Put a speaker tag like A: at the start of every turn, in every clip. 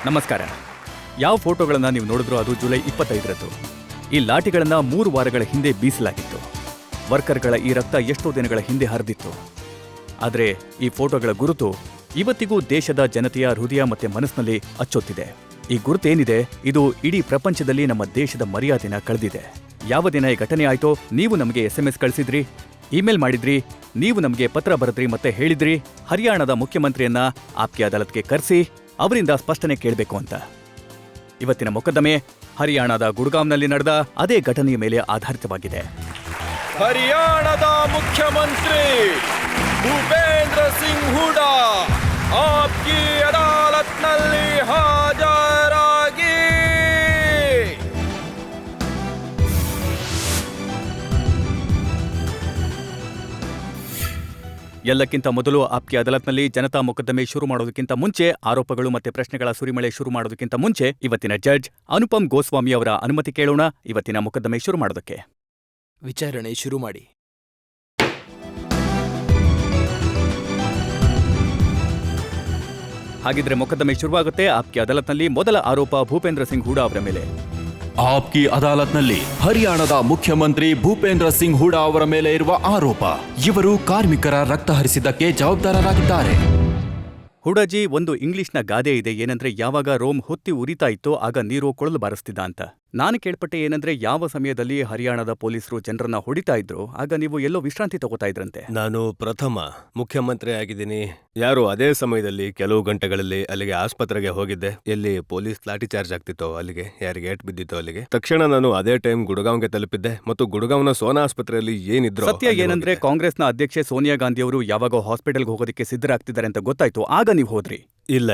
A: ನಮಸ್ಕಾರ. ಯಾವ ಫೋಟೋಗಳನ್ನ ನೀವು ನೋಡಿದ್ರೋ ಅದು ಜುಲೈ 25ರದ್ದು. ಈ ಲಾಠಿಗಳನ್ನ 3 ವಾರಗಳ ಹಿಂದೆ ಬೀಸಲಾಗಿತ್ತು. ವರ್ಕರ್ಗಳ ಈ ರಕ್ತ ಎಷ್ಟೋ ದಿನಗಳ ಹಿಂದೆ ಹರಿದಿತ್ತು. ಆದರೆ ಈ ಫೋಟೋಗಳ ಗುರುತು ಇವತ್ತಿಗೂ ದೇಶದ ಜನತೆಯ ಹೃದಯ ಮತ್ತೆ ಮನಸ್ಸಿನಲ್ಲಿ ಅಚ್ಚೊತ್ತಿದೆ. ಈ ಗುರುತೇನಿದೆ ಇದು ಇಡೀ ಪ್ರಪಂಚದಲ್ಲಿ ನಮ್ಮ ದೇಶದ ಮರ್ಯಾದೆನ ಕಳೆದಿದೆ. ಯಾವ ದಿನ ಈ ಘಟನೆ ಆಯ್ತೋ ನೀವು ನಮಗೆ SMS ಕಳಿಸಿದ್ರಿ, ಇಮೇಲ್ ಮಾಡಿದ್ರಿ, ನೀವು ನಮಗೆ ಪತ್ರ ಬರೆದ್ರಿ ಮತ್ತೆ ಹೇಳಿದ್ರಿ ಹರಿಯಾಣದ ಮುಖ್ಯಮಂತ್ರಿಯನ್ನ ಆಪ್ಕಿ ಅದಾಲತ್ಗೆ ಕರೆಸಿ ಅವರಿಂದ ಸ್ಪಷ್ಟನೆ ಕೇಳಬೇಕು ಅಂತ. ಇವತ್ತಿನ ಮೊಕದ್ದಮೆ ಹರಿಯಾಣದ ಗುಡ್ಗಾಂವ್ನಲ್ಲಿ ನಡೆದ ಅದೇ ಘಟನೆಯ ಮೇಲೆ ಆಧಾರಿತವಾಗಿದೆ.
B: ಹರಿಯಾಣದ ಮುಖ್ಯಮಂತ್ರಿ ಭೂಪೇಂದ್ರ ಸಿಂಗ್ ಹೂಡಾ ಆಪ್ಕಿ ಅದಾಲತ್ನಲ್ಲಿ ಹಾಜರಾಗಿ.
A: ಎಲ್ಲಕ್ಕಿಂತ ಮೊದಲು ಆಪ್ಕಿ ಅದಾಲತ್ನಲ್ಲಿ ಜನತಾ ಮೊಕದ್ದಮೆ ಶುರು ಮಾಡೋದಕ್ಕಿಂತ ಮುಂಚೆ, ಆರೋಪಗಳು ಮತ್ತೆ ಪ್ರಶ್ನೆಗಳ ಸುರಿಮಳೆ ಶುರು ಮಾಡೋದಕ್ಕಿಂತ ಮುಂಚೆ ಇವತ್ತಿನ ಜಡ್ಜ್ ಅನುಪಮ್ ಗೋಸ್ವಾಮಿ ಅವರ ಅನುಮತಿ ಕೇಳೋಣ ಇವತ್ತಿನ ಮೊಕದ್ದಮೆ ಶುರು ಮಾಡೋದಕ್ಕೆ.
C: ವಿಚಾರಣೆ ಶುರು ಮಾಡಿ.
A: ಹಾಗಿದ್ರೆ ಮೊಕದ್ದಮೆ ಶುರುವಾಗುತ್ತೆ. ಆಪ್ಕಿ ಅದಾಲತ್ನಲ್ಲಿ ಮೊದಲ ಆರೋಪ ಭೂಪೇಂದ್ರ ಸಿಂಗ್ ಹೂಡಾ ಅವರ ಮೇಲೆ.
D: ಆಪ್ಕಿ ಅದಾಲತ್ನಲ್ಲಿ ಹರಿಯಾಣದ ಮುಖ್ಯಮಂತ್ರಿ ಭೂಪೇಂದ್ರ ಸಿಂಗ್ ಹೂಡಾ ಅವರ ಮೇಲೆ ಇರುವ ಆರೋಪ. ಇವರು ಕಾರ್ಮಿಕರ ರಕ್ತ ಹರಿಸಿದ್ದಕ್ಕೆ ಜವಾಬ್ದಾರರಾಗಿದ್ದಾರೆ.
A: ಹೂಡಾಜಿ, ಒಂದು ಇಂಗ್ಲಿಷ್ನ ಗಾದೆ ಇದೆ, ಏನಂದ್ರೆ ಯಾವಾಗ ರೋಮ್ ಹೊತ್ತಿ ಉರಿತಾ ಇತ್ತೋ ಆಗ ನೀರು ಕೊಳಲು ಬಾರಿಸ್ತಿದ್ದ ಅಂತ. ನಾನು ಕೇಳ್ಪಟ್ಟೆ ಏನಂದ್ರೆ ಯಾವ ಸಮಯದಲ್ಲಿ ಹರಿಯಾಣದ ಪೊಲೀಸರು ಜನರನ್ನ ಹೊಡಿತಾ ಇದ್ರು ಆಗ ನೀವು ಎಲ್ಲೋ ವಿಶ್ರಾಂತಿ ತಗೋತಾ ಇದ್ರಂತೆ.
B: ನಾನು ಪ್ರಥಮ ಮುಖ್ಯಮಂತ್ರಿ ಆಗಿದ್ದೀನಿ. ಯಾರು ಅದೇ ಸಮಯದಲ್ಲಿ ಕೆಲವು ಗಂಟೆಗಳಲ್ಲಿ ಅಲ್ಲಿಗೆ ಆಸ್ಪತ್ರೆಗೆ ಹೋಗಿದ್ದೆ. ಎಲ್ಲಿ ಪೊಲೀಸ್ ಲಾಠಿ ಚಾರ್ಜ್ ಆಗ್ತಿತ್ತೋ ಅಲ್ಲಿಗೆ, ಯಾರಿಗೆ ಏಟ್ ಬಿದ್ದಿತ್ತೋ ಅಲ್ಲಿಗೆ. ತಕ್ಷಣ ನಾನು ಅದೇ ಟೈಮ್ ಗುಡ್ಗಾಂವ್ಗೆ ತಲುಪಿದ್ದೆ ಮತ್ತು ಗುಡ್ಗಾಂವ್ನ ಸೋನಾ ಆಸ್ಪತ್ರೆಯಲ್ಲಿ ಏನಿದ್ರು.
A: ಸತ್ಯ ಏನಂದ್ರೆ ಕಾಂಗ್ರೆಸ್ನ ಅಧ್ಯಕ್ಷೆ ಸೋನಿಯಾ ಗಾಂಧಿ ಅವರು ಯಾವಾಗ ಹಾಸ್ಪಿಟಲ್ಗೆ ಹೋಗೋದಕ್ಕೆ ಸಿದ್ಧರಾಗ್ತಿದ್ದಾರೆ ಅಂತ ಗೊತ್ತಾಯ್ತು ಆಗ ನೀವು ಹೋದ್ರಿ.
B: ಇಲ್ಲ,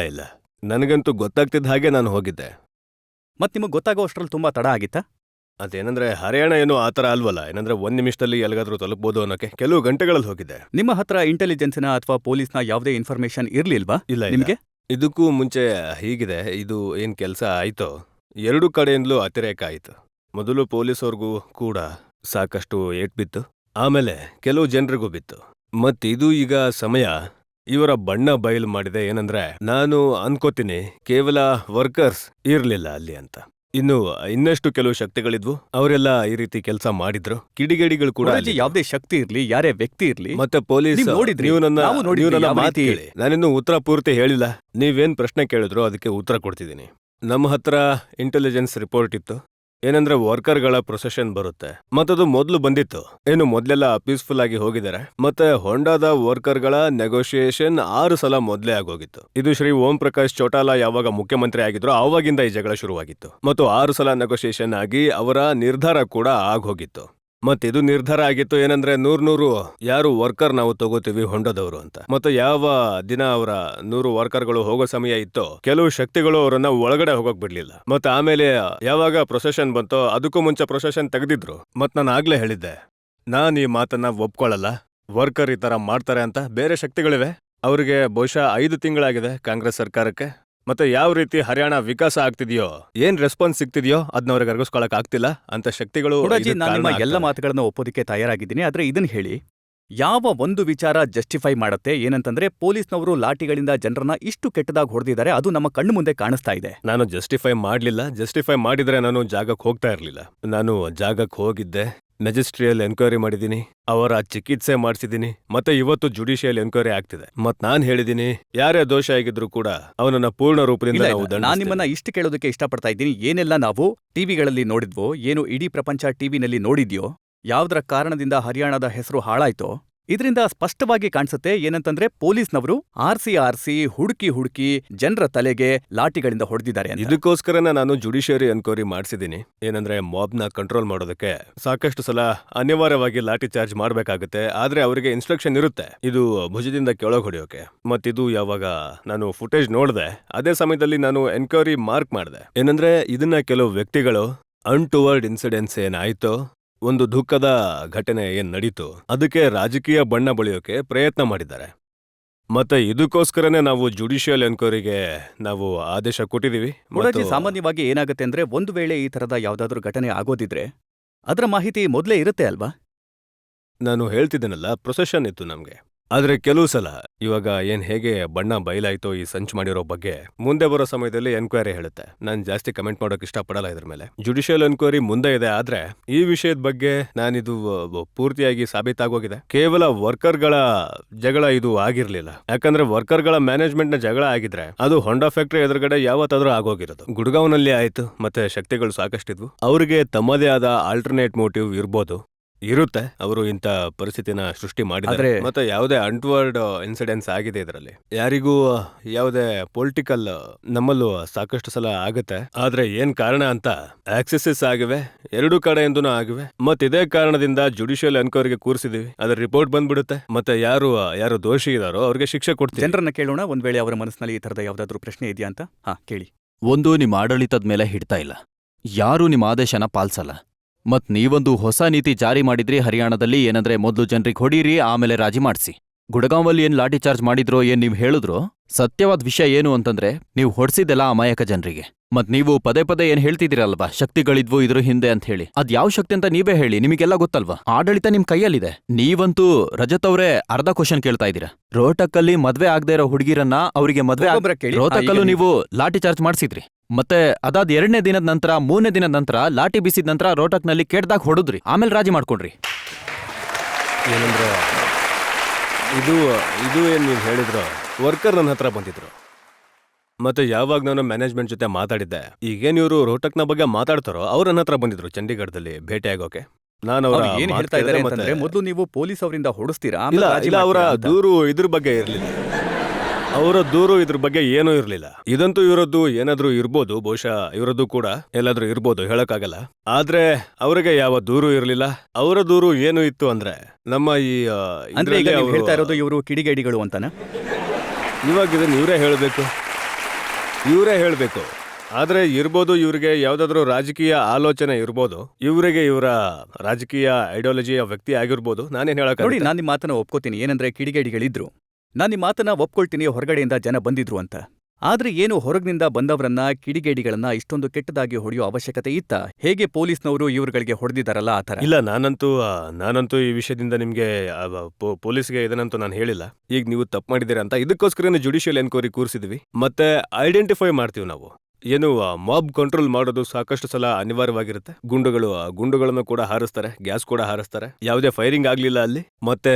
B: ನನಗಂತೂ ಗೊತ್ತಾಗ್ತಿದ್ದ ಹಾಗೆ ನಾನು ಹೋಗಿದ್ದೆ.
A: ಮತ್ ನಿಮಗೆ ಗೊತ್ತಾಗೋ ಅಷ್ಟ್ರಲ್ಲಿ ತುಂಬಾ ತಡ ಆಗಿತ್ತಾ?
B: ಅದೇನಂದ್ರೆ ಹರಿಯಾಣ ಏನೋ ಆತರ ಅಲ್ವಲ್ಲ, ಏನಂದ್ರೆ 1 ನಿಮಿಷದಲ್ಲಿ ಎಲ್ಲಿಗಾದ್ರೂ ತಲುಪಬಹುದು ಅನ್ನೋಕೆ ಕೆಲವು ಗಂಟೆಗಳಲ್ಲಿ ಹೋಗಿದ್ದೆ.
A: ನಿಮ್ಮ ಹತ್ರ ಇಂಟೆಲಿಜೆನ್ಸ್ನ ಅಥವಾ ಪೊಲೀಸ್ನ ಯಾವುದೇ ಇನ್ಫಾರ್ಮೇಶನ್ ಇರ್ಲಿಲ್ವಾ?
B: ಇಲ್ಲ
A: ನಿಮಗೆ
B: ಇದಕ್ಕೂ ಮುಂಚೆ ಹೀಗಿದೆ. ಇದು ಏನ್ ಕೆಲಸ ಆಯ್ತೋ 2 ಕಡೆಯಿಂದಲೂ ಅತಿರೇಕ ಆಯ್ತು. ಮೊದಲು ಪೊಲೀಸವ್ರಿಗೂ ಕೂಡ ಸಾಕಷ್ಟು ಏಟ್ ಬಿತ್ತು, ಆಮೇಲೆ ಕೆಲವು ಜನರಿಗೂ ಬಿತ್ತು. ಮತ್ತಿದು ಈಗ ಸಮಯ ಇವರ ಬಣ್ಣ ಬಯಲು ಮಾಡಿದೆ. ಏನಂದ್ರೆ ನಾನು ಅನ್ಕೋತೀನಿ ಕೇವಲ ವರ್ಕರ್ಸ್ ಇರ್ಲಿಲ್ಲ ಅಲ್ಲಿ ಅಂತ, ಇನ್ನಷ್ಟು ಕೆಲವು ಶಕ್ತಿಗಳಿದ್ವು. ಅವರೆಲ್ಲ ಈ ರೀತಿ ಕೆಲಸ ಮಾಡಿದ್ರು. ಕಿಡಿಗೇಡಿಗಳು ಕೂಡ.
A: ಯಾವುದೇ ಶಕ್ತಿ ಇರ್ಲಿ, ಯಾರೇ ವ್ಯಕ್ತಿ ಇರ್ಲಿ,
B: ಮತ್ತೆ ಪೊಲೀಸ್
A: ನೀವು ನೋಡಿದ್ರಿ,
B: ನೀವು
A: ನಾವು ನೋಡಿದ್ವಿ,
B: ನನ್ನ
A: ಯಾವ
B: ಮಾತು
A: ರೀತಿ?
B: ಕೇಳಿ. ನಾನಿನ್ನು ಉತ್ತರ ಪೂರ್ತಿ ಹೇಳಿಲ್ಲ. ನೀವೇನ್ ಪ್ರಶ್ನೆ ಕೇಳಿದ್ರು ಅದಕ್ಕೆ ಉತ್ತರ ಕೊಡ್ತಿದ್ದೀನಿ. ನಮ್ಮ ಹತ್ರ ಇಂಟೆಲಿಜೆನ್ಸ್ ರಿಪೋರ್ಟ್ ಇತ್ತು. ಏನಂದ್ರೆ ವರ್ಕರ್ಗಳ ಪ್ರೊಸೆಷನ್ ಬರುತ್ತೆ ಮತ್ತದು ಮೊದ್ಲು ಬಂದಿತ್ತು. ಏನು ಮೊದ್ಲೆಲ್ಲ ಪೀಸ್ಫುಲ್ ಆಗಿ ಹೋಗಿದ್ದಾರೆ. ಮತ್ತೆ ಹೊಂಡಾದ ವರ್ಕರ್ಗಳ ನೆಗೋಷಿಯೇಷನ್ 6 ಸಲ ಮೊದ್ಲೇ ಆಗೋಗಿತ್ತು. ಇದು ಶ್ರೀ ಓಂ ಪ್ರಕಾಶ್ ಚೌಟಾಲಾ ಯಾವಾಗ ಮುಖ್ಯಮಂತ್ರಿ ಆಗಿದ್ರು ಆವಾಗಿಂದ ಈ ಜಗಳ ಶುರುವಾಗಿತ್ತು. ಮತ್ತು 6 ಸಲ ನೆಗೋಷಿಯೇಷನ್ ಆಗಿ ಅವರ ನಿರ್ಧಾರ ಕೂಡ ಆಗೋಗಿತ್ತು. ಮತ್ತಿದು ನಿರ್ಧಾರ ಆಗಿತ್ತು ಏನಂದ್ರೆ 100 ಯಾರು ವರ್ಕರ್ ನಾವು ತಗೋತೀವಿ ಹೊಂಡದವರು ಅಂತ. ಮತ್ತೆ ಯಾವ ದಿನ ಅವರ 100 ವರ್ಕರ್ಗಳು ಹೋಗೋ ಸಮಯ ಇತ್ತೋ ಕೆಲವು ಶಕ್ತಿಗಳು ಅವರನ್ನ ಒಳಗಡೆ ಹೋಗೋಕ್ ಬಿಡ್ಲಿಲ್ಲ. ಮತ್ತೆ ಆಮೇಲೆ ಯಾವಾಗ ಪ್ರೊಸೆಷನ್ ಬಂತೋ ಅದಕ್ಕೂ ಮುಂಚೆ ಪ್ರೊಸೆಷನ್ ತೆಗೆದಿದ್ರು. ಮತ್ ನಾನು ಆಗ್ಲೇ ಹೇಳಿದ್ದೆ, ನಾನ್ ಈ ಮಾತನ್ನ ಒಪ್ಕೊಳ್ಳಲ್ಲ, ವರ್ಕರ್ ಈ ತರ ಮಾಡ್ತಾರೆ ಅಂತ. ಬೇರೆ ಶಕ್ತಿಗಳಿವೆ, ಅವ್ರಿಗೆ ಬಹುಶಃ 5 ತಿಂಗಳಾಗಿದೆ ಕಾಂಗ್ರೆಸ್ ಸರ್ಕಾರಕ್ಕೆ. ಮತ್ತೆ ಯಾವ ರೀತಿ ಹರಿಯಾಣ ವಿಕಾಸ ಆಗ್ತಿದೆಯೋ, ಏನ್ ರೆಸ್ಪಾನ್ಸ್ ಸಿಗ್ತಿದೆಯೋ ಅದನ್ನ ಅವ್ರಿಗೆ ಅರ್ಗಿಸ್ಕೊಳಕ್ ಆಗ್ತಿಲ್ಲ ಅಂತ ಶಕ್ತಿಗಳು.
A: ನಾನು ನಿಮ್ಮ ಎಲ್ಲ ಮಾತುಗಳನ್ನ ಒಪ್ಪೋದಕ್ಕೆ ತಯಾರಾಗಿದ್ದೀನಿ. ಆದ್ರೆ ಇದನ್ನ ಹೇಳಿ, ಯಾವ ಒಂದು ವಿಚಾರ ಜಸ್ಟಿಫೈ ಮಾಡತ್ತೆ ಏನಂತಂದ್ರೆ ಪೊಲೀಸ್ನವರು ಲಾಠಿಗಳಿಂದ ಜನರನ್ನ ಇಷ್ಟು ಕೆಟ್ಟದಾಗಿ ಹೊಡೆದಿದ್ದಾರೆ, ಅದು ನಮ್ಮ ಕಣ್ಣು ಮುಂದೆ ಕಾಣಿಸ್ತಾ ಇದೆ.
B: ನಾನು ಜಸ್ಟಿಫೈ ಮಾಡ್ಲಿಲ್ಲ. ಜಸ್ಟಿಫೈ ಮಾಡಿದ್ರೆ ನಾನು ಜಾಗಕ್ಕೆ ಹೋಗ್ತಾ ಇರ್ಲಿಲ್ಲ. ನಾನು ಜಾಗಕ್ಕೆ ಹೋಗಿದ್ದೆ, ಮೆಜಿಸ್ಟ್ರಿಯಲ್ ಎನ್ಕ್ವೈರಿ ಮಾಡಿದೀನಿ, ಅವರ ಚಿಕಿತ್ಸೆ ಮಾಡಿಸಿದೀನಿ, ಮತ್ತೆ ಇವತ್ತು ಜುಡಿಷಿಯಲ್ ಎನ್ಕ್ವೈರಿ ಆಗ್ತಿದೆ. ಮತ್ ನಾನ್ ಹೇಳಿದೀನಿ ಯಾರೇ ದೋಷ ಆಗಿದ್ರು ಕೂಡ ಅವನನ್ನ ಪೂರ್ಣ ರೂಪದಿಂದ ನಾವು
A: ನಾನು ನಿಮ್ಮನ್ನ ಇಷ್ಟು ಕೇಳೋದಕ್ಕೆ ಇಷ್ಟಪಡ್ತಾ ಇದ್ದೀನಿ. ಏನೆಲ್ಲ ನಾವು ಟಿವಿಗಳಲ್ಲಿ ನೋಡಿದ್ವೋ, ಏನು ಇಡೀ ಪ್ರಪಂಚ ಟಿವಿನಲ್ಲಿ ನೋಡಿದ್ಯೋ, ಯಾವ್ದರ ಕಾರಣದಿಂದ ಹರಿಯಾಣದ ಹೆಸರು ಹಾಳಾಯ್ತೋ ಇದರಿಂದ ಸ್ಪಷ್ಟವಾಗಿ ಕಾಣಿಸುತ್ತೆ ಏನಂತಂದ್ರೆ ಪೊಲೀಸ್ನವರು ಆರ್ಸಿ ಹುಡುಕಿ ಜನರ ತಲೆಗೆ ಲಾಠಿಗಳಿಂದ ಹೊಡೆದಿದ್ದಾರೆ.
B: ಇದಕ್ಕೋಸ್ಕರನೇ ನಾನು ಜುಡಿಷಿಯರಿ ಎನ್ಕ್ವೈರಿ ಮಾಡಿಸಿದ್ದೀನಿ. ಏನಂದ್ರೆ ಮಾಬ್ನ ಕಂಟ್ರೋಲ್ ಮಾಡೋದಕ್ಕೆ ಸಾಕಷ್ಟು ಸಲ ಅನಿವಾರ್ಯವಾಗಿ ಲಾಠಿ ಚಾರ್ಜ್ ಮಾಡ್ಬೇಕಾಗುತ್ತೆ. ಆದ್ರೆ ಅವರಿಗೆ ಇನ್ಸ್ಟ್ರಕ್ಷನ್ ಇರುತ್ತೆ ಇದು ಭುಜದಿಂದ ಕೆಳಗೆ ಹೊಡೆಯೋಕೆ. ಮತ್ತಿದು ಯಾವಾಗ ನಾನು ಫುಟೇಜ್ ನೋಡಿದೆ ಅದೇ ಸಮಯದಲ್ಲಿ ನಾನು ಎನ್ಕ್ವೈರಿ ಮಾರ್ಕ್ ಮಾಡಿದೆ. ಏನಂದ್ರೆ ಇದನ್ನ ಕೆಲವು ವ್ಯಕ್ತಿಗಳು ಅನ್ಟುವರ್ಡ್ ಇನ್ಸಿಡೆನ್ಸ್ ಏನಾಯ್ತೋ, ಒಂದು ದುಃಖದ ಘಟನೆ ಏನ್ ನಡೀತು ಅದಕ್ಕೆ ರಾಜಕೀಯ ಬಣ್ಣ ಬಳಿಯೋಕೆ ಪ್ರಯತ್ನ ಮಾಡಿದ್ದಾರೆ. ಮತ್ತೆ ಇದಕ್ಕೋಸ್ಕರನೇ ನಾವು ಜುಡಿಷಿಯಲ್ ಎನ್ಕ್ವೈರಿಗೆ ನಾವು ಆದೇಶ ಕೊಟ್ಟಿದೀವಿ.
A: ಸಾಮಾನ್ಯವಾಗಿ ಏನಾಗುತ್ತೆ ಅಂದ್ರೆ ಒಂದು ವೇಳೆ ಈ ತರದ ಯಾವ್ದಾದ್ರೂ ಘಟನೆ ಆಗೋದಿದ್ರೆ ಅದರ ಮಾಹಿತಿ ಮೊದಲೇ ಇರುತ್ತೆ ಅಲ್ವಾ?
B: ನಾನು ಹೇಳ್ತಿದ್ದೇನಲ್ಲ, ಪ್ರೊಸೆಷನ್ ಇತ್ತು ನಮ್ಗೆ. ಆದ್ರೆ ಕೆಲವು ಸಲ ಇವಾಗ ಹೇಗೆ ಬಣ್ಣ ಬಯಲಾಯ್ತೋ ಈ ಸಂಚು ಮಾಡಿರೋ ಬಗ್ಗೆ ಮುಂದೆ ಬರೋ ಸಮಯದಲ್ಲಿ ಎನ್ಕ್ವೈರಿ ಹೇಳುತ್ತೆ. ನಾನು ಜಾಸ್ತಿ ಕಮೆಂಟ್ ಮಾಡೋಕೆ ಇಷ್ಟಪಡಲ್ಲ ಇದ್ರ ಮೇಲೆ. ಜುಡಿಷಿಯಲ್ ಎನ್ಕ್ವೈರಿ ಮುಂದೆ ಇದೆ, ಆದ್ರೆ ಈ ವಿಷಯದ ಬಗ್ಗೆ ನಾನಿದು ಪೂರ್ತಿಯಾಗಿ ಸಾಬೀತಾಗೋಗಿದೆ. ಕೇವಲ ವರ್ಕರ್ಗಳ ಜಗಳ ಇದು ಆಗಿರ್ಲಿಲ್ಲ. ಯಾಕಂದ್ರೆ ವರ್ಕರ್ಗಳ ಮ್ಯಾನೇಜ್ಮೆಂಟ್ ನ ಜಗಳ ಆಗಿದ್ರೆ ಅದು ಹೊಂಡಾ ಫ್ಯಾಕ್ಟರಿ ಎದುರುಗಡೆ ಯಾವತ್ತಾದ್ರೂ ಆಗೋಗಿರೋದು. ಗುಡ್ಗಾವ್ನಲ್ಲಿ ಆಯ್ತು, ಮತ್ತೆ ಶಕ್ತಿಗಳು ಸಾಕಷ್ಟಿದ್ವು. ಅವರಿಗೆ ತಮ್ಮದೇ ಆದ ಆಲ್ಟರ್ನೇಟ್ ಮೋಟಿವ್ ಇರುತ್ತೆ. ಅವರು ಇಂಥ ಪರಿಸ್ಥಿತಿನ ಸೃಷ್ಟಿ ಮಾಡಿದ್ದಾರೆ. ಮತ್ತೆ ಯಾವುದೇ ಅನ್ವರ್ಡ್ ಇನ್ಸಿಡೆಂಟ್ಸ್ ಆಗಿದೆ ಇದರಲ್ಲಿ. ಯಾರಿಗೂ ಯಾವುದೇ ಪೊಲಿಟಿಕಲ್ ನಮ್ಮಲ್ಲೂ ಸಾಕಷ್ಟು ಸಲ ಆಗುತ್ತೆ. ಆದ್ರೆ ಏನ್ ಕಾರಣ ಅಂತ ಆಕ್ಸೆಸಸ್ ಆಗಿವೆ, ಎರಡು ಕಡೆಯಿಂದನೂ ಆಗಿವೆ. ಮತ್ತೆ ಇದೇ ಕಾರಣದಿಂದ ಜುಡಿಷಿಯಲ್ ಎನ್ಕ್ವೈರಿಗೆ ಕೂರಿಸಿದೀವಿ. ಅದ್ರ ರಿಪೋರ್ಟ್ ಬಂದ್ಬಿಡುತ್ತೆ. ಮತ್ತೆ ಯಾರು ದೋಷಿ ಇದಾರೋ ಅವ್ರಿಗೆ ಶಿಕ್ಷೆ ಕೊಡ್ತೀವಿ.
A: ಜನರನ್ನ ಕೇಳೋಣ, ಒಂದ್ ವೇಳೆ ಅವರ ಮನಸ್ಸಿನಲ್ಲಿ ಈ ತರದ ಯಾವ್ದಾದ್ರು ಪ್ರಶ್ನೆ ಇದೆಯಾ ಅಂತ. ಕೇಳಿ.
D: ಒಂದು, ನಿಮ್ಮ ಆಡಳಿತದ ಮೇಲೆ ಹಿಡ್ತಾ ಇಲ್ಲ, ಯಾರೂ ನಿಮ್ಮ ಆದೇಶನ ಪಾಲ್ಸಲ್ಲ. ಮತ್ ನೀವೊಂದು ಹೊಸ ನೀತಿ ಜಾರಿ ಮಾಡಿದ್ರಿ ಹರಿಯಾಣದಲ್ಲಿ. ಏನಂದ್ರೆ ಮೊದ್ಲು ಜನರಿಗೆ ಹೊಡೀರಿ, ಆಮೇಲೆ ರಾಜಿ ಮಾಡ್ಸಿ. ಗುಡಗಾಂವಲ್ಲಿ ಏನ್ ಲಾಠಿ ಚಾರ್ಜ್ ಮಾಡಿದ್ರೋ ಏನ್ ನೀವ್ ಹೇಳಿದ್ರು, ಸತ್ಯವಾದ ವಿಷಯ ಏನು ಅಂತಂದ್ರೆ ನೀವು ಹೊಡ್ಸಿದ್ದೆಲ್ಲ ಅಮಾಯಕ ಜನರಿಗೆ. ಮತ್ ನೀವು ಪದೇ ಪದೇ ಏನ್ ಹೇಳ್ತಿದ್ದೀರಲ್ವಾ, ಶಕ್ತಿಗಳಿದ್ವು ಇದ್ರ ಹಿಂದೆ ಅಂತ ಹೇಳಿ. ಅದ್ ಯಾವ ಶಕ್ತಿ ಅಂತ ನೀವೇ ಹೇಳಿ, ನಿಮಗೆಲ್ಲ ಗೊತ್ತಲ್ವಾ. ಆಡಳಿತ ನಿಮ್ ಕೈಯಲ್ಲಿದೆ. ನೀವಂತೂ ರಜತ್ ಅವರೇ ಅರ್ಧ ಕ್ವಶನ್ ಕೇಳ್ತಾ ಇದ್ದೀರಾ. ರೋಹಟಕ್ಕಲ್ಲಿ ಮದ್ವೆ ಆಗದೆ ಇರೋ ಹುಡುಗಿರನ್ನ ಅವರಿಗೆ ಮದ್ವೆ ರೋಹಟಕ್ಕಲ್ಲೂ ನೀವು ಲಾಠಿ ಚಾರ್ಜ್ ಮಾಡ್ಸಿದ್ರಿ. ಮತ್ತೆ ಅದಾದ 2ನೇ ದಿನದ ನಂತರ 3ನೇ ದಿನದ ನಂತರ ಲಾಠಿ ಬೀಸಿದ ನಂತರ ರೋಹಟಕ್ನಲ್ಲಿ ಕೆಟ್ಟದಾಗ ಹೊಡೆದ್ರಿ, ಆಮೇಲೆ ರಾಜಿ ಮಾಡ್ಕೊಂಡ್ರಿ.
B: ಏನಂದ್ರೆ ಇದು ಏನ್ ನೀವು ಹೇಳಿದ್ರು, ವರ್ಕರ್ ನನ್ನ ಹತ್ರ ಬಂದಿದ್ರು. ಮತ್ತೆ ಯಾವಾಗ ನಾನು ಮ್ಯಾನೇಜ್ಮೆಂಟ್ ಜೊತೆ ಮಾತಾಡಿದ್ದೆ, ಈಗೇನ್ ಇವರು ರೋಹಟಕ್ನ ಬಗ್ಗೆ ಮಾತಾಡ್ತಾರೋ ಅವ್ರ ನನ್ನ ಹತ್ರ ಬಂದಿದ್ರು ಚಂಡೀಗಢದಲ್ಲಿ ಭೇಟಿ ಆಗೋಕೆ. ನಾನು
A: ಏನ್ ಹೇಳ್ತಾ ಇದ್ದಾರೆ ಅಂತಂದ್ರೆ, ಮೊದಲು ನೀವು ಪೊಲೀಸ್ ಅವರಿಂದ ಹೊಡಿಸ್ತೀರಾ,
B: ಇಲ್ಲ ಅವರ ದೂರು ಇದ್ರ ಬಗ್ಗೆ ಇರ್ಲಿಲ್ಲ. ಅವರ ದೂರು ಇದ್ರ ಬಗ್ಗೆ ಏನೂ ಇರ್ಲಿಲ್ಲ. ಇದಂತೂ ಇವರದ್ದು ಏನಾದ್ರೂ ಇರ್ಬೋದು, ಬಹುಶಃ ಇವರದ್ದು ಕೂಡ ಎಲ್ಲಾದ್ರೂ ಇರ್ಬೋದು, ಹೇಳಕ್ಕಾಗಲ್ಲ. ಆದ್ರೆ ಅವರಿಗೆ ಯಾವ ದೂರು ಇರ್ಲಿಲ್ಲ. ಅವರ ದೂರು ಏನು ಇತ್ತು ಅಂದ್ರೆ, ನಮ್ಮ ಈ
A: ಅಂದ್ರೆ ಈಗ ನೀವು ಹೇಳ್ತಾ ಇರೋದು ಇವರು ಕಿಡಿಗೇಡಿಗಳು ಅಂತಾನ?
B: ಇವಾಗ ಇದನ್ನ ಇವರೇ ಹೇಳ್ಬೇಕು. ಆದ್ರೆ ಇರ್ಬೋದು, ಇವ್ರಿಗೆ ಯಾವ್ದಾದ್ರು ರಾಜಕೀಯ ಆಲೋಚನೆ ಇರ್ಬೋದು, ಇವರಿಗೆ ಇವರ ರಾಜಕೀಯ ಐಡಿಯಾಲಜಿಯ ವ್ಯಕ್ತಿ ಆಗಿರ್ಬೋದು. ನಾನೇನ್ ಹೇಳಕ್
A: ನೋಡಿ, ನಾನು ನಿಮ್ಮ ಮಾತನ್ನ ಒಪ್ಕೋತೀನಿ. ಏನಂದ್ರೆ ಕಿಡಿಗೇಡಿಗಳಿದ್ರು, ನಾನು ನಿಮ್ಮ ಮಾತನ್ನ ಒಪ್ಕೊಳ್ತೀನಿ, ಹೊರಗಡೆಯಿಂದ ಜನ ಬಂದಿದ್ರು ಅಂತ. ಆದ್ರೆ ಏನು ಹೊರಗಿನಿಂದ ಬಂದವರನ್ನ, ಕಿಡಿಗೇಡಿಗಳನ್ನ ಇಷ್ಟೊಂದು ಕೆಟ್ಟದಾಗಿ ಹೊಡೆಯೋ ಅವಶ್ಯಕತೆ ಇತ್ತ? ಹೇಗೆ ಪೊಲೀಸ್ನವರು ಇವ್ರುಗಳಿಗೆ ಹೊಡೆದಿದ್ದಾರಲ್ಲ ಆ ತರ?
B: ಇಲ್ಲ, ನಾನಂತೂ ಈ ವಿಷಯದಿಂದ ನಿಮ್ಗೆ ಪೊಲೀಸ್ಗೆ ಇದನ್ನಂತೂ ನಾನು ಹೇಳಿಲ್ಲ. ಈಗ ನೀವು ತಪ್ಪು ಮಾಡಿದ್ದೀರಾ ಅಂತ ಇದಕ್ಕೋಸ್ಕರನೇ ಜುಡಿಷಿಯಲ್ ಎನ್ಕ್ವೈರಿ ಕೂರಿಸಿದ್ವಿ. ಮತ್ತೆ ಐಡೆಂಟಿಫೈ ಮಾಡ್ತೀವಿ ನಾವು. ಏನು ಮಾಬ್ ಕಂಟ್ರೋಲ್ ಮಾಡೋದು ಸಾಕಷ್ಟು ಸಲ ಅನಿವಾರ್ಯವಾಗಿರುತ್ತೆ. ಗುಂಡುಗಳನ್ನು ಕೂಡ ಹಾರಿಸ್ತಾರೆ, ಗ್ಯಾಸ್ ಕೂಡ ಹಾರಿಸ್ತಾರೆ. ಯಾವುದೇ ಫೈರಿಂಗ್ ಆಗ್ಲಿಲ್ಲ ಅಲ್ಲಿ. ಮತ್ತೆ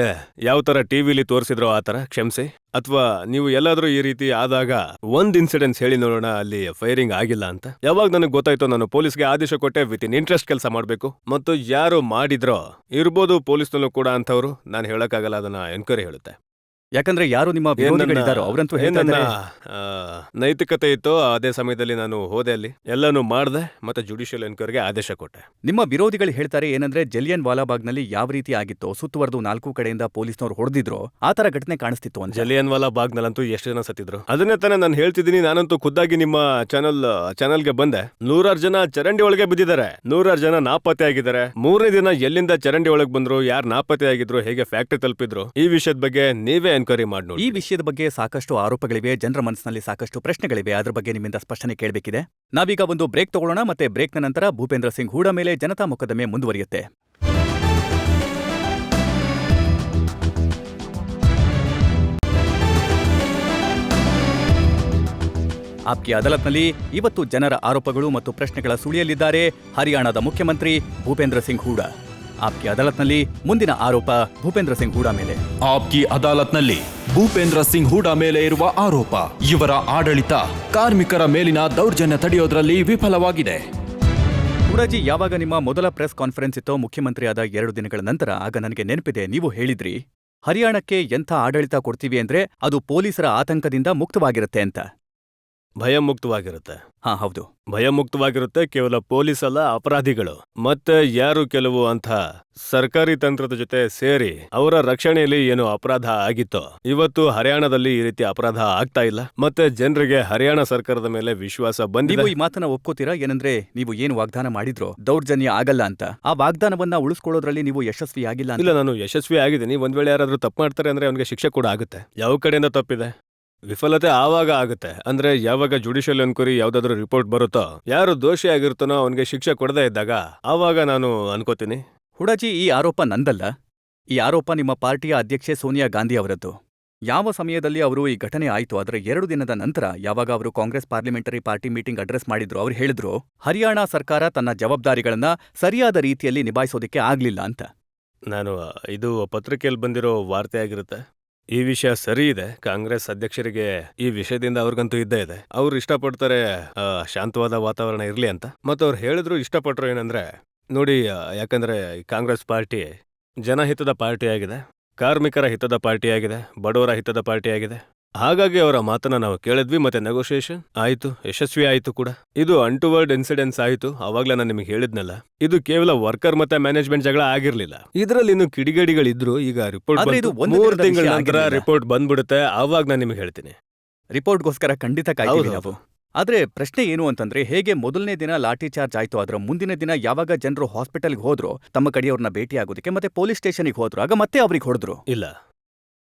B: ಯಾವ ತರ ಟಿವಿಲಿ ತೋರಿಸಿದ್ರೋ ಆ ತರ, ಕ್ಷಮಿಸಿ. ಅಥವಾ ನೀವು ಎಲ್ಲಾದ್ರೂ ಈ ರೀತಿ ಆದಾಗ ಒಂದ್ ಇನ್ಸಿಡೆನ್ಸ್ ಹೇಳಿ ನೋಡೋಣ, ಅಲ್ಲಿ ಫೈರಿಂಗ್ ಆಗಿಲ್ಲ ಅಂತ. ಯಾವಾಗ ನನಗೆ ಗೊತ್ತಾಯ್ತೋ ನಾನು ಪೊಲೀಸ್ಗೆ ಆದೇಶ ಕೊಟ್ಟೆ, ವಿತ್ ಇನ್ ಇಂಟ್ರೆಸ್ಟ್ ಕೆಲಸ ಮಾಡ್ಬೇಕು. ಮತ್ತು ಯಾರು ಮಾಡಿದ್ರೋ ಇರ್ಬೋದು ಪೊಲೀಸ್ನಲ್ಲೂ ಕೂಡ ಅಂತವ್ರು, ನಾನು ಹೇಳಕ್ಕಾಗಲ್ಲ, ಅದನ್ನ ಎನ್ಕ್ವೈರಿ ಹೇಳುತ್ತೆ.
A: ಯಾಕಂದ್ರೆ ಯಾರು ನಿಮ್ಮ ವಿರೋಧಿಗಳಿದ್ದಾರೋ ಅವರಂತೂ
B: ನೈತಿಕತೆ ಇತ್ತು. ಅದೇ ಸಮಯದಲ್ಲಿ ನಾನು ಹೋದೆ, ಅಲ್ಲಿ ಎಲ್ಲಾನು ಮಾಡ್ದೆ, ಮತ್ತೆ ಜುಡಿಷಿಯಲ್ ಎನ್ಕ್ವೈರಿಗೆ ಆದೇಶ ಕೊಟ್ಟೆ.
A: ನಿಮ್ಮ ವಿರೋಧಿಗಳು ಹೇಳ್ತಾರೆ ಏನಂದ್ರೆ, ಜಲಿಯನ್ ವಾಲಾಬಾಗ್ನಲ್ಲಿ ಯಾವ ರೀತಿ ಆಗಿತ್ತು, ಸುತ್ತುವರೆದು 4 ಕಡೆಯಿಂದ ಪೊಲೀಸ್ನವರು ಹೊಡೆದಿದ್ರು, ಆ ತರ ಘಟನೆ ಕಾಣಿಸ್ತಿತ್ತು ಅಂತ.
B: ಜಲಿಯನ್ ವಾಲಾಬಾಗ್ನಲ್ಲಂತೂ ಎಷ್ಟು ಜನ ಸತ್ತಿದ್ರು ಅದನ್ನೇ ತಾನೇ ನಾನು ಹೇಳ್ತಿದ್ದೀನಿ. ನಾನಂತೂ ಖುದ್ದಾಗಿ ನಿಮ್ಮ ಚಾನಲ್ಗೆ ಬಂದೆ. 100 ಜನ ಚರಂಡಿ ಒಳಗೆ ಬಿದ್ದಿದ್ದಾರೆ, 100 ಜನ ನಾಪತ್ತೆ ಆಗಿದ್ದಾರೆ. 3ನೇ ದಿನ ಎಲ್ಲಿಂದ ಚರಂಡಿ ಒಳಗೆ ಬಂದ್ರು, ಯಾರು ನಾಪತ್ತೆ ಆಗಿದ್ರು, ಹೇಗೆ ಫ್ಯಾಕ್ಟರಿ ತಲುಪಿದ್ರು, ಈ ವಿಷಯದ ಬಗ್ಗೆ ನೀವೇ ಎನ್ಕ್ವೈರಿ ಮಾಡಿ ನೋಡಿ.
A: ಈ ವಿಷಯದ ಬಗ್ಗೆ ಸಾಕಷ್ಟು ಆರೋಪಗಳಿವೆ, ಜನರ ಮನಸ್ಸಿನಲ್ಲಿ ಸಾಕಷ್ಟು ಪ್ರಶ್ನೆಗಳಿವೆ. ಅದ್ರ ಬಗ್ಗೆ ನಿಮ್ಮಿಂದ ಸ್ಪಷ್ಟನೆ ಕೇಳಬೇಕಿದೆ. ನಾವೀಗ ಒಂದು ಬ್ರೇಕ್ ತಗೊಳ್ಳೋಣ. ಮತ್ತೆ ಬ್ರೇಕ್ನ ನಂತರ ಭೂಪೇಂದ್ರ ಸಿಂಗ್ ಹೂಡಾ ಮೇಲೆ ಜನತಾ ಮೊಕದ್ದಮೆ ಮುಂದುವರಿಯುತ್ತೆ. ಆಪ್ಕಿ ಅದಾಲತ್ನಲ್ಲಿ ಇವತ್ತು ಜನರ ಆರೋಪಗಳು ಮತ್ತು ಪ್ರಶ್ನೆಗಳ ಸುಳಿಯಲಿದ್ದಾರೆ ಹರಿಯಾಣದ ಮುಖ್ಯಮಂತ್ರಿ ಭೂಪೇಂದ್ರ ಸಿಂಗ್ ಹೂಡಾ. ಆಪ್ಕಿ ಅದಾಲತ್ನಲ್ಲಿ ಮುಂದಿನ ಆರೋಪ ಭೂಪೇಂದ್ರ ಸಿಂಗ್ ಹೂಡಾ ಮೇಲೆ.
D: ಆಪ್ಕಿ ಅದಾಲತ್ನಲ್ಲಿ ಭೂಪೇಂದ್ರ ಸಿಂಗ್ ಹೂಡಾ ಮೇಲೆ ಇರುವ ಆರೋಪ, ಇವರ ಆಡಳಿತ ಕಾರ್ಮಿಕರ ಮೇಲಿನ ದೌರ್ಜನ್ಯ ತಡೆಯೋದ್ರಲ್ಲಿ ವಿಫಲವಾಗಿದೆ.
A: ಹೂಡಾಜಿ, ಯಾವಾಗ ನಿಮ್ಮ ಮೊದಲ ಪ್ರೆಸ್ ಕಾನ್ಫರೆನ್ಸ್ ಇತ್ತೋ ಮುಖ್ಯಮಂತ್ರಿಯಾದ 2 ದಿನಗಳ ನಂತರ, ಆಗ ನನಗೆ ನೆನಪಿದೆ, ನೀವು ಹೇಳಿದ್ರಿ ಹರಿಯಾಣಕ್ಕೆ ಎಂಥ ಆಡಳಿತ ಕೊಡ್ತೀವಿ ಅಂದ್ರೆ ಅದು ಪೊಲೀಸರ ಆತಂಕದಿಂದ ಮುಕ್ತವಾಗಿರುತ್ತೆ ಅಂತ.
B: ಭಯಮುಕ್ತವಾಗಿರುತ್ತೆ.
A: ಹೌದು,
B: ಭಯಮುಕ್ತವಾಗಿರುತ್ತೆ. ಕೇವಲ ಪೊಲೀಸ್ ಅಲ್ಲ, ಅಪರಾಧಿಗಳು ಮತ್ತೆ ಯಾರು ಕೆಲವು ಅಂತ ಸರ್ಕಾರಿ ತಂತ್ರದ ಜೊತೆ ಸೇರಿ ಅವರ ರಕ್ಷಣೆಯಲ್ಲಿ ಏನು ಅಪರಾಧ ಆಗಿತ್ತೋ, ಇವತ್ತು ಹರಿಯಾಣದಲ್ಲಿ ಈ ರೀತಿ ಅಪರಾಧ ಆಗ್ತಾ ಇಲ್ಲ. ಮತ್ತೆ ಜನರಿಗೆ ಹರಿಯಾಣ ಸರ್ಕಾರದ ಮೇಲೆ ವಿಶ್ವಾಸ ಬಂದಿದೆ.
A: ನೀವು ಈ ಮಾತನ್ನ ಒಪ್ಕೋತೀರಾ? ಏನಂದ್ರೆ, ನೀವು ಏನು ವಾಗ್ದಾನ ಮಾಡಿದ್ರೋ ದೌರ್ಜನ್ಯ ಆಗಲ್ಲ ಅಂತ, ಆ ವಾಗ್ದಾನವನ್ನ ಉಳಿಸ್ಕೊಳ್ಳೋದ್ರಲ್ಲಿ ನೀವು ಯಶಸ್ವಿ ಆಗಿಲ್ಲ?
B: ಇಲ್ಲ, ನಾನು ಯಶಸ್ವಿ ಆಗಿದ್ದೀನಿ. ಒಂದ್ ವೇಳೆ ಯಾರಾದ್ರೂ ತಪ್ಪು ಮಾಡ್ತಾರೆ ಅಂದ್ರೆ ಅವನಿಗೆ ಶಿಕ್ಷೆ ಕೂಡ ಆಗುತ್ತೆ. ಯಾವ ಕಡೆಯಿಂದ ತಪ್ಪಿದೆ, ವಿಫಲತೆ ಆವಾಗ ಆಗುತ್ತೆ. ಅಂದ್ರೆ ಯಾವಾಗ ಜುಡಿಷಿಯಲ್ ಎನ್ಕ್ವೈರಿ ಯಾವ್ದಾದ್ರು ರಿಪೋರ್ಟ್ ಬರುತ್ತೋ, ಯಾರು ದೋಷಿ ಆಗಿರ್ತಾನೋ ಅವನಿಗೆ ಶಿಕ್ಷೆ ಕೊಡದೇ ಇದ್ದಾಗ, ಆವಾಗ ನಾನು ಅನ್ಕೋತೀನಿ.
A: ಹೂಡಾಜಿ, ಈ ಆರೋಪ ನಂದಲ್ಲ. ಈ ಆರೋಪ ನಿಮ್ಮ ಪಾರ್ಟಿಯ ಅಧ್ಯಕ್ಷೆ ಸೋನಿಯಾ ಗಾಂಧಿ ಅವರದ್ದು. ಯಾವ ಸಮಯದಲ್ಲಿ ಅವರು ಈ ಘಟನೆ ಆಯಿತು ಅದರ 2 ದಿನದ ನಂತರ ಯಾವಾಗ ಅವರು Congress parliamentary party meeting address ಮಾಡಿದ್ರು ಅವ್ರು ಹೇಳಿದ್ರು ಹರಿಯಾಣ ಸರ್ಕಾರ ತನ್ನ ಜವಾಬ್ದಾರಿಗಳನ್ನ ಸರಿಯಾದ ರೀತಿಯಲ್ಲಿ ನಿಭಾಯಿಸೋದಕ್ಕೆ ಆಗ್ಲಿಲ್ಲ ಅಂತ.
B: ನಾನು ಇದು ಪತ್ರಿಕೆಯಲ್ಲಿ ಬಂದಿರೋ ವಾರ್ತೆ ಆಗಿರುತ್ತೆ. ಈ ವಿಷಯ ಸರಿ ಇದೆ. ಕಾಂಗ್ರೆಸ್ ಅಧ್ಯಕ್ಷರಿಗೆ ಈ ವಿಷಯದಿಂದ ಅವ್ರಿಗಂತೂ ಇದ್ದೇ ಇದೆ. ಅವ್ರು ಇಷ್ಟಪಡ್ತಾರೆ ಶಾಂತವಾದ ವಾತಾವರಣ ಇರ್ಲಿ ಅಂತ. ಮತ್ತು ಅವ್ರು ಹೇಳಿದ್ರು ಇಷ್ಟಪಟ್ರು ಏನಂದ್ರೆ ನೋಡಿ, ಯಾಕಂದ್ರೆ ಈ ಕಾಂಗ್ರೆಸ್ ಪಾರ್ಟಿ ಜನಹಿತದ ಪಾರ್ಟಿ ಆಗಿದೆ, ಕಾರ್ಮಿಕರ ಹಿತದ ಪಾರ್ಟಿ ಆಗಿದೆ, ಬಡವರ ಹಿತದ ಪಾರ್ಟಿ ಆಗಿದೆ. ಹಾಗಾಗಿ ಅವರ ಮಾತನ್ನ ನಾವು ಕೇಳಿದ್ವಿ, ಮತ್ತೆ ನೆಗೋಷಿಯೇಷನ್ ಆಯ್ತು, ಯಶಸ್ವಿ ಆಯ್ತು ಕೂಡ. ಇದು ಅನ್ಟುವರ್ಡ್ ಇನ್ಸಿಡೆನ್ಸ್ ಆಯ್ತು. ಅವಾಗ್ಲೇ ನಾನು ನಿಮಗೆ ಹೇಳಿದ್ನಲ್ಲ, ಇದು ಕೇವಲ ವರ್ಕರ್ ಮತ್ತೆ ಮ್ಯಾನೇಜ್ಮೆಂಟ್ ಜಗಳ ಆಗಿರ್ಲಿಲ್ಲ. ಇದರಲ್ಲಿ ಇನ್ನು ಕಿಡಿಗೇಡಿಗಳಿದ್ರು. ಈಗ ರಿಪೋರ್ಟ್
A: ಆದ್ರೆ ಇದು ಒಂದು
B: 3
A: ದಿನದ
B: ತಿಂಗಳ
A: ವಿಷಯ
B: ನಂತರ
A: ಆಗಿರ್ಲಿಲ್ಲ.
B: ರಿಪೋರ್ಟ್ ಬಂದ್ಬಿಡುತ್ತೆ. ಆವಾಗ ನಾನು ನಿಮಗೆ ಹೇಳ್ತೀನಿ.
A: ರಿಪೋರ್ಟ್ಗೋಸ್ಕರ ಖಂಡಿತ ಕಾಯ್ತೀವಿ
B: ಹೌದು.
A: ನಾವು. ಆದ್ರೆ ಪ್ರಶ್ನೆ ಏನು ಅಂತಂದ್ರೆ, ಹೇಗೆ ಮೊದಲನೇ ದಿನ ಲಾಠಿ ಚಾರ್ಜ್ ಆಯ್ತು ಅದರ ಮುಂದಿನ ದಿನ ಯಾವಾಗ ಜನರು ಹಾಸ್ಪಿಟಲ್ಗೆ ಹೋದ್ರು ತಮ್ಮ ಕಡೆಯವ್ರನ್ನ ಭೇಟಿ ಆಗೋದಕ್ಕೆ ಮತ್ತೆ ಪೊಲೀಸ್ ಸ್ಟೇಷನ್ಗೆ ಹೋದ್ರು, ಆಗ ಮತ್ತೆ ಅವ್ರಿಗೆ ಹೊಡೆದ್ರು.
B: ಇಲ್ಲ,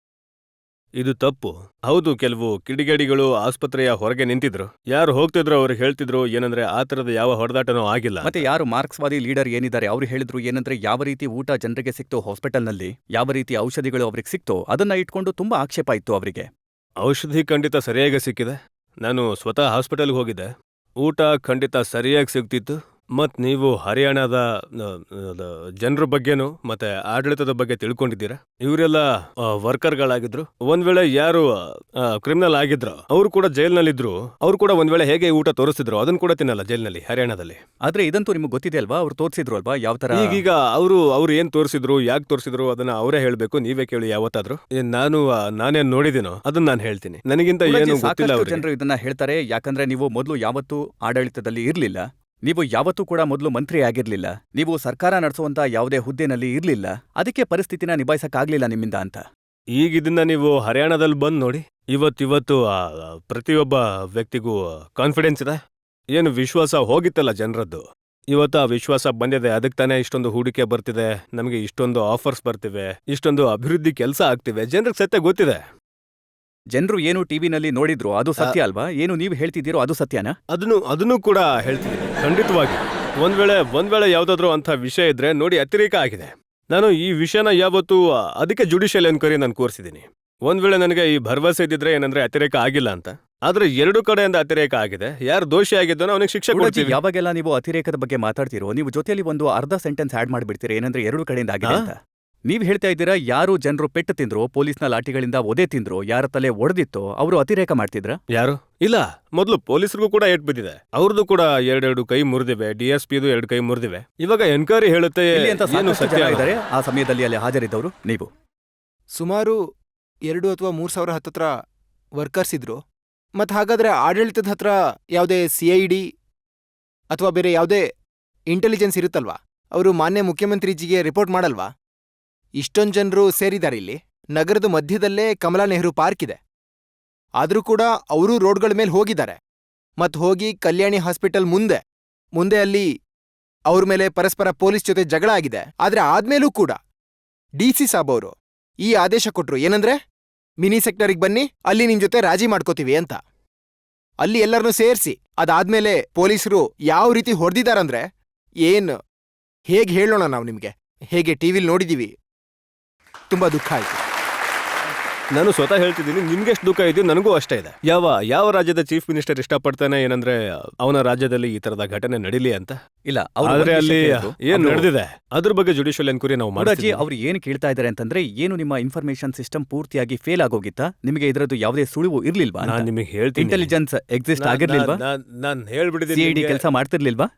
B: ಇದು ತಪ್ಪು. ಹೌದು, ಕೆಲವು ಕಿಡಿಗೇಡಿಗಳು ಆಸ್ಪತ್ರೆಯ ಹೊರಗೆ ನಿಂತಿದ್ರು. ಯಾರು ಹೋಗ್ತಿದ್ರು ಅವ್ರಿಗೆ ಹೇಳ್ತಿದ್ರು ಏನಂದ್ರೆ ಆ ತರದ ಯಾವ ಹೊಡೆದಾಟನೂ ಆಗಿಲ್ಲ.
A: ಮತ್ತೆ ಯಾರು ಮಾರ್ಕ್ಸ್ವಾದಿ ಲೀಡರ್ ಏನಿದ್ದಾರೆ ಅವ್ರು ಹೇಳಿದ್ರು ಏನಂದ್ರೆ ಯಾವ ರೀತಿ ಊಟ ಜನರಿಗೆ ಸಿಕ್ತೋ ಹಾಸ್ಪಿಟಲ್ನಲ್ಲಿ, ಯಾವ ರೀತಿ ಔಷಧಿಗಳು ಅವ್ರಿಗೆ ಸಿಕ್ತೋ ಅದನ್ನ ಇಟ್ಕೊಂಡು ತುಂಬಾ ಆಕ್ಷೇಪ ಇತ್ತು ಅವರಿಗೆ.
B: ಔಷಧಿ ಖಂಡಿತ ಸರಿಯಾಗಿ ಸಿಕ್ಕಿದೆ. ನಾನು ಸ್ವತಃ ಹಾಸ್ಪಿಟಲ್ಗೆ ಹೋಗಿದ್ದೆ. ಊಟ ಖಂಡಿತ ಸರಿಯಾಗಿ ಸಿಗ್ತಿತ್ತು. ಮತ್ ನೀವು ಹರಿಯಾಣದ ಜನರ ಬಗ್ಗೆನೂ ಮತ್ತೆ ಆಡಳಿತದ ಬಗ್ಗೆ ತಿಳ್ಕೊಂಡಿದ್ದೀರಾ. ಇವರೆಲ್ಲ ವರ್ಕರ್ಗಳಾಗಿದ್ರು. ಒಂದ್ ವೇಳೆ ಯಾರು ಕ್ರಿಮಿನಲ್ ಆಗಿದ್ರು ಅವ್ರು ಕೂಡ ಜೈಲ್ನಲ್ಲಿದ್ರು. ಅವ್ರು ಕೂಡ ಒಂದ್ ವೇಳೆ ಹೇಗೆ ಊಟ ತೋರಿಸಿದ್ರು ಅದನ್ನ ಕೂಡ ತಿನ್ನಲ್ಲ ಜೈಲ್ನಲ್ಲಿ, ಹರಿಯಾಣದಲ್ಲಿ.
A: ಆದ್ರೆ ಇದಂತೂ ನಿಮ್ಗೆ ಗೊತ್ತಿದೆ ಅಲ್ವಾ, ಅವ್ರು ತೋರಿಸಿದ್ರು ಅಲ್ವಾ ಯಾವ ತರ.
B: ಈಗೀಗ ಅವ್ರು ಏನ್ ತೋರಿಸಿದ್ರು, ಯಾಕೆ ತೋರಿಸಿದ್ರು ಅದನ್ನ ಅವರೇ ಹೇಳ್ಬೇಕು. ನೀವೇ ಕೇಳಿ ಯಾವತ್ತಾದ್ರೂ. ನಾನೇನ್ ನೋಡಿದಿನೋ ಅದನ್ನ ನಾನು ಹೇಳ್ತೀನಿ. ನನಗಿಂತ ಏನು ಗೊತ್ತಿಲ್ಲ
A: ಸಾಕಷ್ಟು
B: ಅವ್ರಿಗೆ.
A: ಜನರು ಇದನ್ನ ಹೇಳ್ತಾರೆ. ಯಾಕಂದ್ರೆ ನೀವು ಮೊದಲು ಯಾವತ್ತೂ ಆಡಳಿತದಲ್ಲಿ ಇರ್ಲಿಲ್ಲ, ನೀವು ಯಾವತ್ತೂ ಕೂಡ ಮೊದಲು ಮಂತ್ರಿ ಆಗಿರ್ಲಿಲ್ಲ, ನೀವು ಸರ್ಕಾರ ನಡೆಸುವಂತ ಯಾವುದೇ ಹುದ್ದೆನಲ್ಲಿ ಇರ್ಲಿಲ್ಲ, ಅದಕ್ಕೆ ಪರಿಸ್ಥಿತಿನ ನಿಭಾಯಿಸಕ್ಕಾಗ್ಲಿಲ್ಲ ನಿಮ್ಮಿಂದ ಅಂತ.
B: ಈಗ ಇದನ್ನ ನೀವು ಹರಿಯಾಣದಲ್ಲಿ ಬಂದು ನೋಡಿ. ಇವತ್ತು ಪ್ರತಿಯೊಬ್ಬ ವ್ಯಕ್ತಿಗೂ ಕಾನ್ಫಿಡೆನ್ಸ್ ಇದೆ. ಏನು ವಿಶ್ವಾಸ ಹೋಗಿತ್ತಲ್ಲ ಜನರದ್ದು, ಇವತ್ತು ಆ ವಿಶ್ವಾಸ ಬಂದಿದೆ. ಅದಕ್ಕೆ ತಾನೇ ಇಷ್ಟೊಂದು ಹೂಡಿಕೆ ಬರ್ತಿದೆ, ನಮಗೆ ಇಷ್ಟೊಂದು ಆಫರ್ಸ್ ಬರ್ತಿವೆ, ಇಷ್ಟೊಂದು ಅಭಿವೃದ್ಧಿ ಕೆಲಸ ಆಗ್ತಿವೆ. ಜನರಿಗೆ ಸತ್ಯ ಗೊತ್ತಿದೆ.
A: ಜನರು ಏನು ಟಿವಿನಲ್ಲಿ ನೋಡಿದ್ರು ಅದು ಸತ್ಯ ಅಲ್ವಾ? ಏನು ನೀವು ಹೇಳ್ತಿದ್ದೀರೋ ಅದು ಸತ್ಯನಾ?
B: ಅದನ್ನು ಕೂಡ ಹೇಳ್ತೀನಿ ಖಂಡಿತವಾಗಿ. ಒಂದ್ ವೇಳೆ ಯಾವ್ದಾದ್ರು ಅಂತ ವಿಷಯ ಇದ್ರೆ ನೋಡಿ, ಅತಿರೇಕ ಆಗಿದೆ. ನಾನು ಈ ವಿಷಯನ ಯಾವತ್ತೂ ಅದಕ್ಕೆ ಜುಡಿಷಿಯಲ್ ಎನ್ಕ್ವೈರಿ ನಾನು ಕೋರಿಸಿದ್ದೀನಿ. ಒಂದ್ ವೇಳೆ ನನಗೆ ಈ ಭರವಸೆ ಇದ್ದಿದ್ರೆ ಏನಂದ್ರೆ ಅತಿರೇಕ ಆಗಿಲ್ಲ ಅಂತ. ಆದ್ರೆ 2 ಕಡೆಯಿಂದ ಅತಿರೇಕ ಆಗಿದೆ. ಯಾರು ದೋಷಿ ಆಗಿದ್ದಾನೋ ಅವನಿಗೆ ಶಿಕ್ಷೆ ಕೊಡ್ತೀವಿ.
A: ಯಾವಾಗೆಲ್ಲ ನೀವು ಅತಿರೇಕದ ಬಗ್ಗೆ ಮಾತಾಡ್ತಿರೋ ನೀವು ಜೊತೆಯಲ್ಲಿ ಒಂದು ಅರ್ಧ ಸೆಂಟೆನ್ಸ್ ಆಡ್ ಮಾಡ್ಬಿಡ್ತೀರಿ ಏನಂದ್ರೆ 2 ಕಡೆಯಿಂದ ಆಗಿದೆ ಅಂತ. ನೀವ್ ಹೇಳ್ತಾ ಇದ್ದೀರಾ ಯಾರು ಜನರು ಪೆಟ್ಟು ತಿಂದ್ರು, ಪೊಲೀಸ್ನ ಲಾಠಿಗಳಿಂದ ಒದೆ ತಿಂದ್ರು, ಯಾರ ತಲೆ ಒಡೆದಿತ್ತೋ ಅವರು ಅತಿರೇಕ ಮಾಡ್ತಿದ್ರ?
B: ಯಾರು ಇಲ್ಲ. ಮೊದಲು ಪೊಲೀಸರಿಗೂ ಕೂಡ ಏಟ್ ಬಿದ್ದಿದೆ. ಅವ್ರದ್ದು ಕೂಡ 2 ಕೈ ಮುರಿದಿವೆ. DSPದು 2 ಕೈ ಮುರಿದಿವೆ. ಇವಾಗ ಎನ್ಕ್ವೈರಿ ಹೇಳುತ್ತೆ ಏನು ಸತ್ಯ
A: ಇದ್ದಾರೆ. ಆ ಸಮಯದಲ್ಲಿ ಅಲ್ಲಿ ಹಾಜರಿದ್ದವರು ನೀವು.
C: ಸುಮಾರು 2 ಅಥವಾ 3 ಸಾವಿರ ಹತ್ತತ್ರ ವರ್ಕರ್ಸ್ ಇದ್ರು. ಮತ್ ಹಾಗಾದ್ರೆ ಆಡಳಿತದ ಹತ್ರ ಯಾವುದೇ CID ಅಥವಾ ಬೇರೆ ಯಾವುದೇ ಇಂಟೆಲಿಜೆನ್ಸ್ ಇರುತ್ತಲ್ವಾ? ಅವರು ಮಾನ್ಯ ಮುಖ್ಯಮಂತ್ರಿಜಿಗೆ ರಿಪೋರ್ಟ್ ಮಾಡಲ್ವಾ? ಇಷ್ಟೊಂದು ಜನರು ಸೇರಿದ್ದಾರೆ ಇಲ್ಲಿ. ನಗರದ ಮಧ್ಯದಲ್ಲೇ ಕಮಲಾ ನೆಹರು ಪಾರ್ಕ್ ಇದೆ. ಆದ್ರೂ ಕೂಡ ಅವರು ರೋಡ್ಗಳ ಮೇಲೆ ಹೋಗಿದ್ದಾರೆ. ಮತ್ ಹೋಗಿ ಕಲ್ಯಾಣಿ ಹಾಸ್ಪಿಟಲ್ ಮುಂದೆ ಅಲ್ಲಿ ಅವ್ರ ಮೇಲೆ ಪರಸ್ಪರ ಪೊಲೀಸ್ ಜೊತೆ ಜಗಳ ಆಗಿದೆ. ಆದ್ರೆ ಆದ್ಮೇಲೂ ಕೂಡ DC ಸಾಬ್ ಅವರು ಈ ಆದೇಶ ಕೊಟ್ರು ಏನಂದ್ರೆ ಮಿನಿ ಸೆಕ್ಟರಿಗೆ ಬನ್ನಿ, ಅಲ್ಲಿ ನಿನ್ ಜೊತೆ ರಾಜಿ ಮಾಡ್ಕೋತೀವಿ ಅಂತ. ಅಲ್ಲಿ ಎಲ್ಲರನ್ನೂ ಸೇರಿಸಿ ಅದಾದ್ಮೇಲೆ ಪೊಲೀಸರು ಯಾವ ರೀತಿ ಹೊಡೆದಿದ್ದಾರಂದ್ರೆ ಹೇಗೆ ಹೇಳೋಣ ನಾವು ನಿಮ್ಗೆ? ಹೇಗೆ ಟಿವಿಲಿ ನೋಡಿದೀವಿ. ತುಂಬಾ ದುಃಖ ಆಯ್ತು.
B: ನಾನು ಸ್ವತಃ ಹೇಳ್ತಿದ್ದೀನಿ, ನಿಮ್ಗೆ ಎಷ್ಟು ದುಃಖ ಇದೆಯೋ ನನಗೂ ಅಷ್ಟೇ ಇದೆ. ಯಾವ ರಾಜ್ಯದ ಚೀಫ್ ಮಿನಿಸ್ಟರ್ ಇಷ್ಟಪಡ್ತಾನೆ ಏನಂದ್ರೆ ಅವನ ರಾಜ್ಯದಲ್ಲಿ ಈ ತರದ ಘಟನೆ ನಡೀಲಿ ಅಂತ?
A: ಇಲ್ಲ,
B: ಆದ್ರೆ ಅಲ್ಲಿ ಏನ್ ನಡೆದಿದೆ ಅದ್ರ ಬಗ್ಗೆ ಜುಡಿಷಿಯಲ್ ಎನ್ಕ್ವೈರಿ ನಾವು
A: ಮಾಡಿದ್ವಿ. ಅವ್ರು ಏನು ಕೇಳ್ತಾ ಇದ್ದಾರೆ ಅಂತಂದ್ರೆ, ಏನು ನಿಮ್ಮ ಇನ್ಫಾರ್ಮೇಶನ್ ಸಿಸ್ಟಮ್ ಪೂರ್ತಿಯಾಗಿ ಫೇಲ್ ಆಗೋಗಿತ್ತಾ? ನಿಮಗೆ ಇದರದ್ದು ಯಾವುದೇ ಸುಳಿವು ಇರ್ಲಿಲ್ವಾ?
B: ನಾನು ನಿಮಗೆ ಹೇಳ್ತೀನಿ,
A: ಇಂಟೆಲಿಜೆನ್ಸ್ ಎಕ್ಸಿಸ್ಟ್ ಆಗಿರ್ಲಿಲ್ವಾ?
B: ನಾನು ಹೇಳ್ಬಿಟ್ಟಿದ್ದೀನಿ.
A: CID ಕೆಲಸ ಮಾಡ್ತಿರ್ಲಿಲ್ವಾ?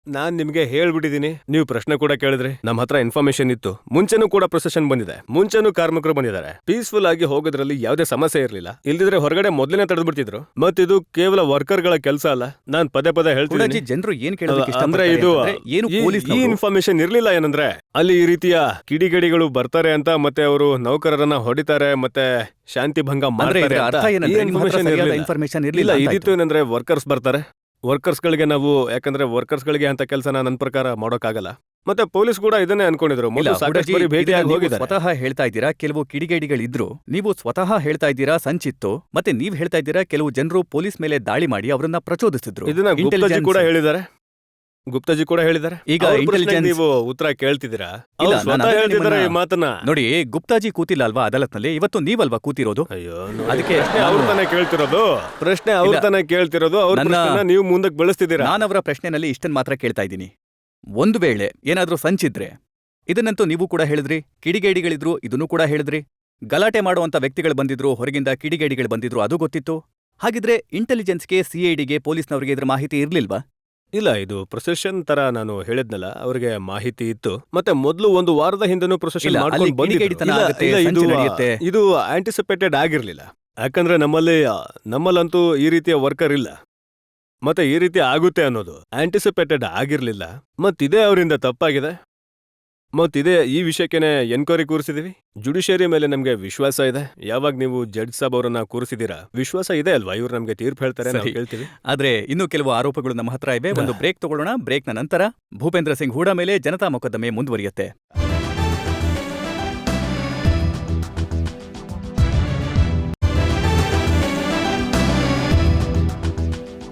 B: ನಾನ್ ನಿಮ್ಗೆ ಹೇಳ್ಬಿಟ್ಟಿದ್ದೀನಿ. ನೀವು ಪ್ರಶ್ನೆ ಕೂಡ ಕೇಳಿದ್ರಿ. ನಮ್ಮ ಹತ್ರ ಇನ್ಫಾರ್ಮೇಶನ್ ಇತ್ತು. ಮುಂಚೆನೂ ಕೂಡ ಪ್ರೊಸೆಷನ್ ಬಂದಿದೆ. ಮುಂಚೆನೂ ಕಾರ್ಮಿಕರು ಬಂದಿದ್ದಾರೆ. ಪೀಸ್ಫುಲ್ ಆಗಿ ಹೋಗೋದ್ರಲ್ಲಿ ಯಾವುದೇ ಸಮಸ್ಯೆ ಇರಲಿಲ್ಲ. ಇಲ್ದಿದ್ರೆ ಹೊರಗಡೆ ಮೊದಲನೇ ತಡೆದ್ಬಿಡ್ತಿದ್ರು. ಮತ್ತಿದು ಕೇವಲ ವರ್ಕರ್ಗಳ ಕೆಲಸ ಅಲ್ಲ. ನಾನ್ ಪದೇ ಹೇಳ್ತೀನಿ,
A: ಜನರು ಏನ್ ಕೇಳೋದಕ್ಕೆ
B: ಅಂದ್ರೆ ಇದು ಈ ಇನ್ಫಾರ್ಮೇಶನ್ ಇರ್ಲಿಲ್ಲ. ಏನಂದ್ರೆ ಅಲ್ಲಿ ಈ ರೀತಿಯ ಕಿಡಿಗೇಡಿಗಳು ಬರ್ತಾರೆ ಅಂತ, ಮತ್ತೆ ಅವರು ನೌಕರರನ್ನ ಹೊಡಿತಾರೆ, ಮತ್ತೆ ಶಾಂತಿ ಭಂಗ ಮಾಡ್ತಾರೆ ಅಂತ
A: ಇನ್ಫಾರ್ಮೇಶನ್
B: ಇರ್ಲಿಲ್ಲ. ಇದಿತ್ತು ಏನಂದ್ರೆ ವರ್ಕರ್ಸ್ ಬರ್ತಾರೆ, ವರ್ಕರ್ಸ್ಗಳಿಗೆ ನಾವು, ಯಾಕಂದ್ರೆ ವರ್ಕರ್ಸ್ಗಳಿಗೆ ಅಂತ ಕೆಲಸನ ನನ್ನ ಪ್ರಕಾರ ಮಾಡೋಕ್ಕಾಗಲ್ಲ. ಮತ್ತೆ ಪೊಲೀಸ್ ಕೂಡ ಇದನ್ನೇ ಅನ್ಕೊಂಡಿದ್ರು.
A: ಸ್ವತಃ ಹೇಳ್ತಾ ಇದ್ದೀರಾ ಕೆಲವು ಕಿಡಿಗೇಡಿಗಳಿದ್ರು, ನೀವು ಸ್ವತಃ ಹೇಳ್ತಾ ಇದ್ದೀರಾ ಸಂಚಿತ್ತು, ಮತ್ತೆ ನೀವ್ ಹೇಳ್ತಾ ಇದ್ದೀರಾ ಕೆಲವು ಜನರು ಪೊಲೀಸ್ ಮೇಲೆ ದಾಳಿ ಮಾಡಿ ಅವರನ್ನ ಪ್ರಚೋದಿಸಿದ್ರು.
B: ಇದನ್ನ ಗುಪ್ತಾಜಿ ಕೂಡ ಹೇಳಿದ್ದಾರೆ. ಗುಪ್ತಾಜಿ ಕೂಡ ಹೇಳಿದ್ದಾರೆ.
A: ಈಗ
B: ಅವ್ರ ಪ್ರಶ್ನೆಗೆ
A: intelligence-
B: ನೀವು ಉತ್ತರ ಕೇಳ್ತಿದ್ದೀರಾ?
A: ಇಲ್ಲ,
B: ಅವ್ರು
A: ನಾನು
B: ಸ್ವತಃ
A: ಅದಕ್ಕೆ
B: ಹೇಳ್ತಿದ್ದಾರೆ ಈ
A: ನಿಮ್ಮನ್ನ-
B: ಮಾತನ್ನ.
A: ನೋಡಿ, ಗುಪ್ತಾಜಿ ಕೂತಿಲ್ಲ ಅಲ್ವಾ ಅದಾಲತ್ನಲ್ಲಿ, ಇವತ್ತು ನೀವಲ್ವಾ ಕೂತಿರೋದು?
B: ಅಯ್ಯೋ,
A: ಅದಕ್ಕೆ
B: ಅವ್ರ ತಾನೇ ಕೇಳ್ತಿರೋದು ಪ್ರಶ್ನೆ, ಅವ್ರ
A: ಇಲ್ಲ.
B: ತಾನೇ ಕೇಳ್ತಿರೋದು. ಅವ್ರ
A: ನನ್ನ-
B: ಪ್ರಶ್ನೆನ ನೀವು ಮುಂದಕ್ಕೆ ಬೆಳೆಸ್ತಿದ್ದೀರಾ.
A: ನಾನವರ ಪ್ರಶ್ನೆನಲ್ಲಿ ಇಷ್ಟನ್ ಮಾತ್ರ ಕೇಳ್ತಾ ಇದ್ದೀನಿ. ಒಂದು ವೇಳೆ ಏನಾದ್ರೂ ಸಂಚಿದ್ರೆ, ಇದನ್ನಂತೂ ನೀವು ಕೂಡ ಹೇಳಿದ್ರಿ, ಕಿಡಿಗೇಡಿಗಳಿದ್ರು ಇದನ್ನೂ ಕೂಡ ಹೇಳಿದ್ರಿ, ಗಲಾಟೆ ಮಾಡುವಂತ ವ್ಯಕ್ತಿಗಳು ಬಂದಿದ್ರು, ಹೊರಗಿಂದ ಕಿಡಿಗೇಡಿಗಳು ಬಂದಿದ್ರು, ಅದು ಗೊತ್ತಿತ್ತು. ಹಾಗಿದ್ರೆ ಇಂಟೆಲಿಜೆನ್ಸ್ಗೆ, ಸಿಐಡಿಗೆ, ಪೊಲೀಸ್ನವರಿಗೆ ಇದ್ರ ಮಾಹಿತಿ ಇರ್ಲಿಲ್ವಾ?
B: ಇಲ್ಲ, ಇದು ಪ್ರೊಸೆಷನ್ ತರ ನಾನು ಹೇಳಿದ್ನಲ್ಲ, ಅವ್ರಿಗೆ ಮಾಹಿತಿ ಇತ್ತು. ಮತ್ತೆ ಮೊದಲು ಒಂದು ವಾರದ ಹಿಂದೆನೂ ಪ್ರೊಸೆಷನ್
A: ಇಲ್ಲ,
B: ಮಾಡ್ಕೊಂಡು
A: ಅಲ್ಲಿ ಕಿಡಿಗೇಡಿತನ
B: ಬಂದಿದ್ರು.
A: ಆಗುತ್ತೆ,
B: ಇಲ್ಲ,
A: ಸಂಚು ನಡೆಯುತ್ತೆ.
B: ಇದು ಆಂಟಿಸಿಪೇಟೆಡ್ ಆಗಿರ್ಲಿಲ್ಲ. ಯಾಕಂದ್ರೆ ನಮ್ಮಲ್ಲಂತೂ ಈ ರೀತಿಯ ವರ್ಕರ್ ಇಲ್ಲ. ಮತ್ತೆ ಈ ರೀತಿ ಆಗುತ್ತೆ ಅನ್ನೋದು ಆಂಟಿಸಿಪೇಟೆಡ್ ಆಗಿರ್ಲಿಲ್ಲ. ಮತ್ತಿದೇ ಅವರಿಂದ ತಪ್ಪಾಗಿದೆ. ಮತ್ತಿದೇ ಈ ವಿಷಯಕ್ಕೇನೆ ಎನ್ಕ್ವೈರಿ ಕೂರಿಸಿದೀವಿ. ಜುಡಿಷಿಯರಿ ಮೇಲೆ ನಮ್ಗೆ ವಿಶ್ವಾಸ ಇದೆ. ಯಾವಾಗ ನೀವು ಜಡ್ಜ್ ಸಾಬ್ ಅವರನ್ನ ಕೂರಿಸಿದೀರಾ, ವಿಶ್ವಾಸ ಇದೆ ಅಲ್ವಾ, ಇವ್ರು ನಮ್ಗೆ ತೀರ್ಪು ಹೇಳ್ತಾರೆ, ನಾವು
A: ಸರಿ.
B: ಕೇಳ್ತೀವಿ.
A: ಆದ್ರೆ ಇನ್ನೂ ಕೆಲವು ಆರೋಪಗಳು ನಮ್ಮ ಹತ್ರ ಇವೆ. ಒಂದು ಬ್ರೇಕ್ ತಗೊಳ್ಳೋಣ. ಬ್ರೇಕ್ನ ನಂತರ ಭೂಪೇಂದ್ರ ಸಿಂಗ್ ಹೂಡಾ ಮೇಲೆ ಜನತಾ ಮೊಕದ್ದಮೆ ಮುಂದುವರಿಯುತ್ತೆ.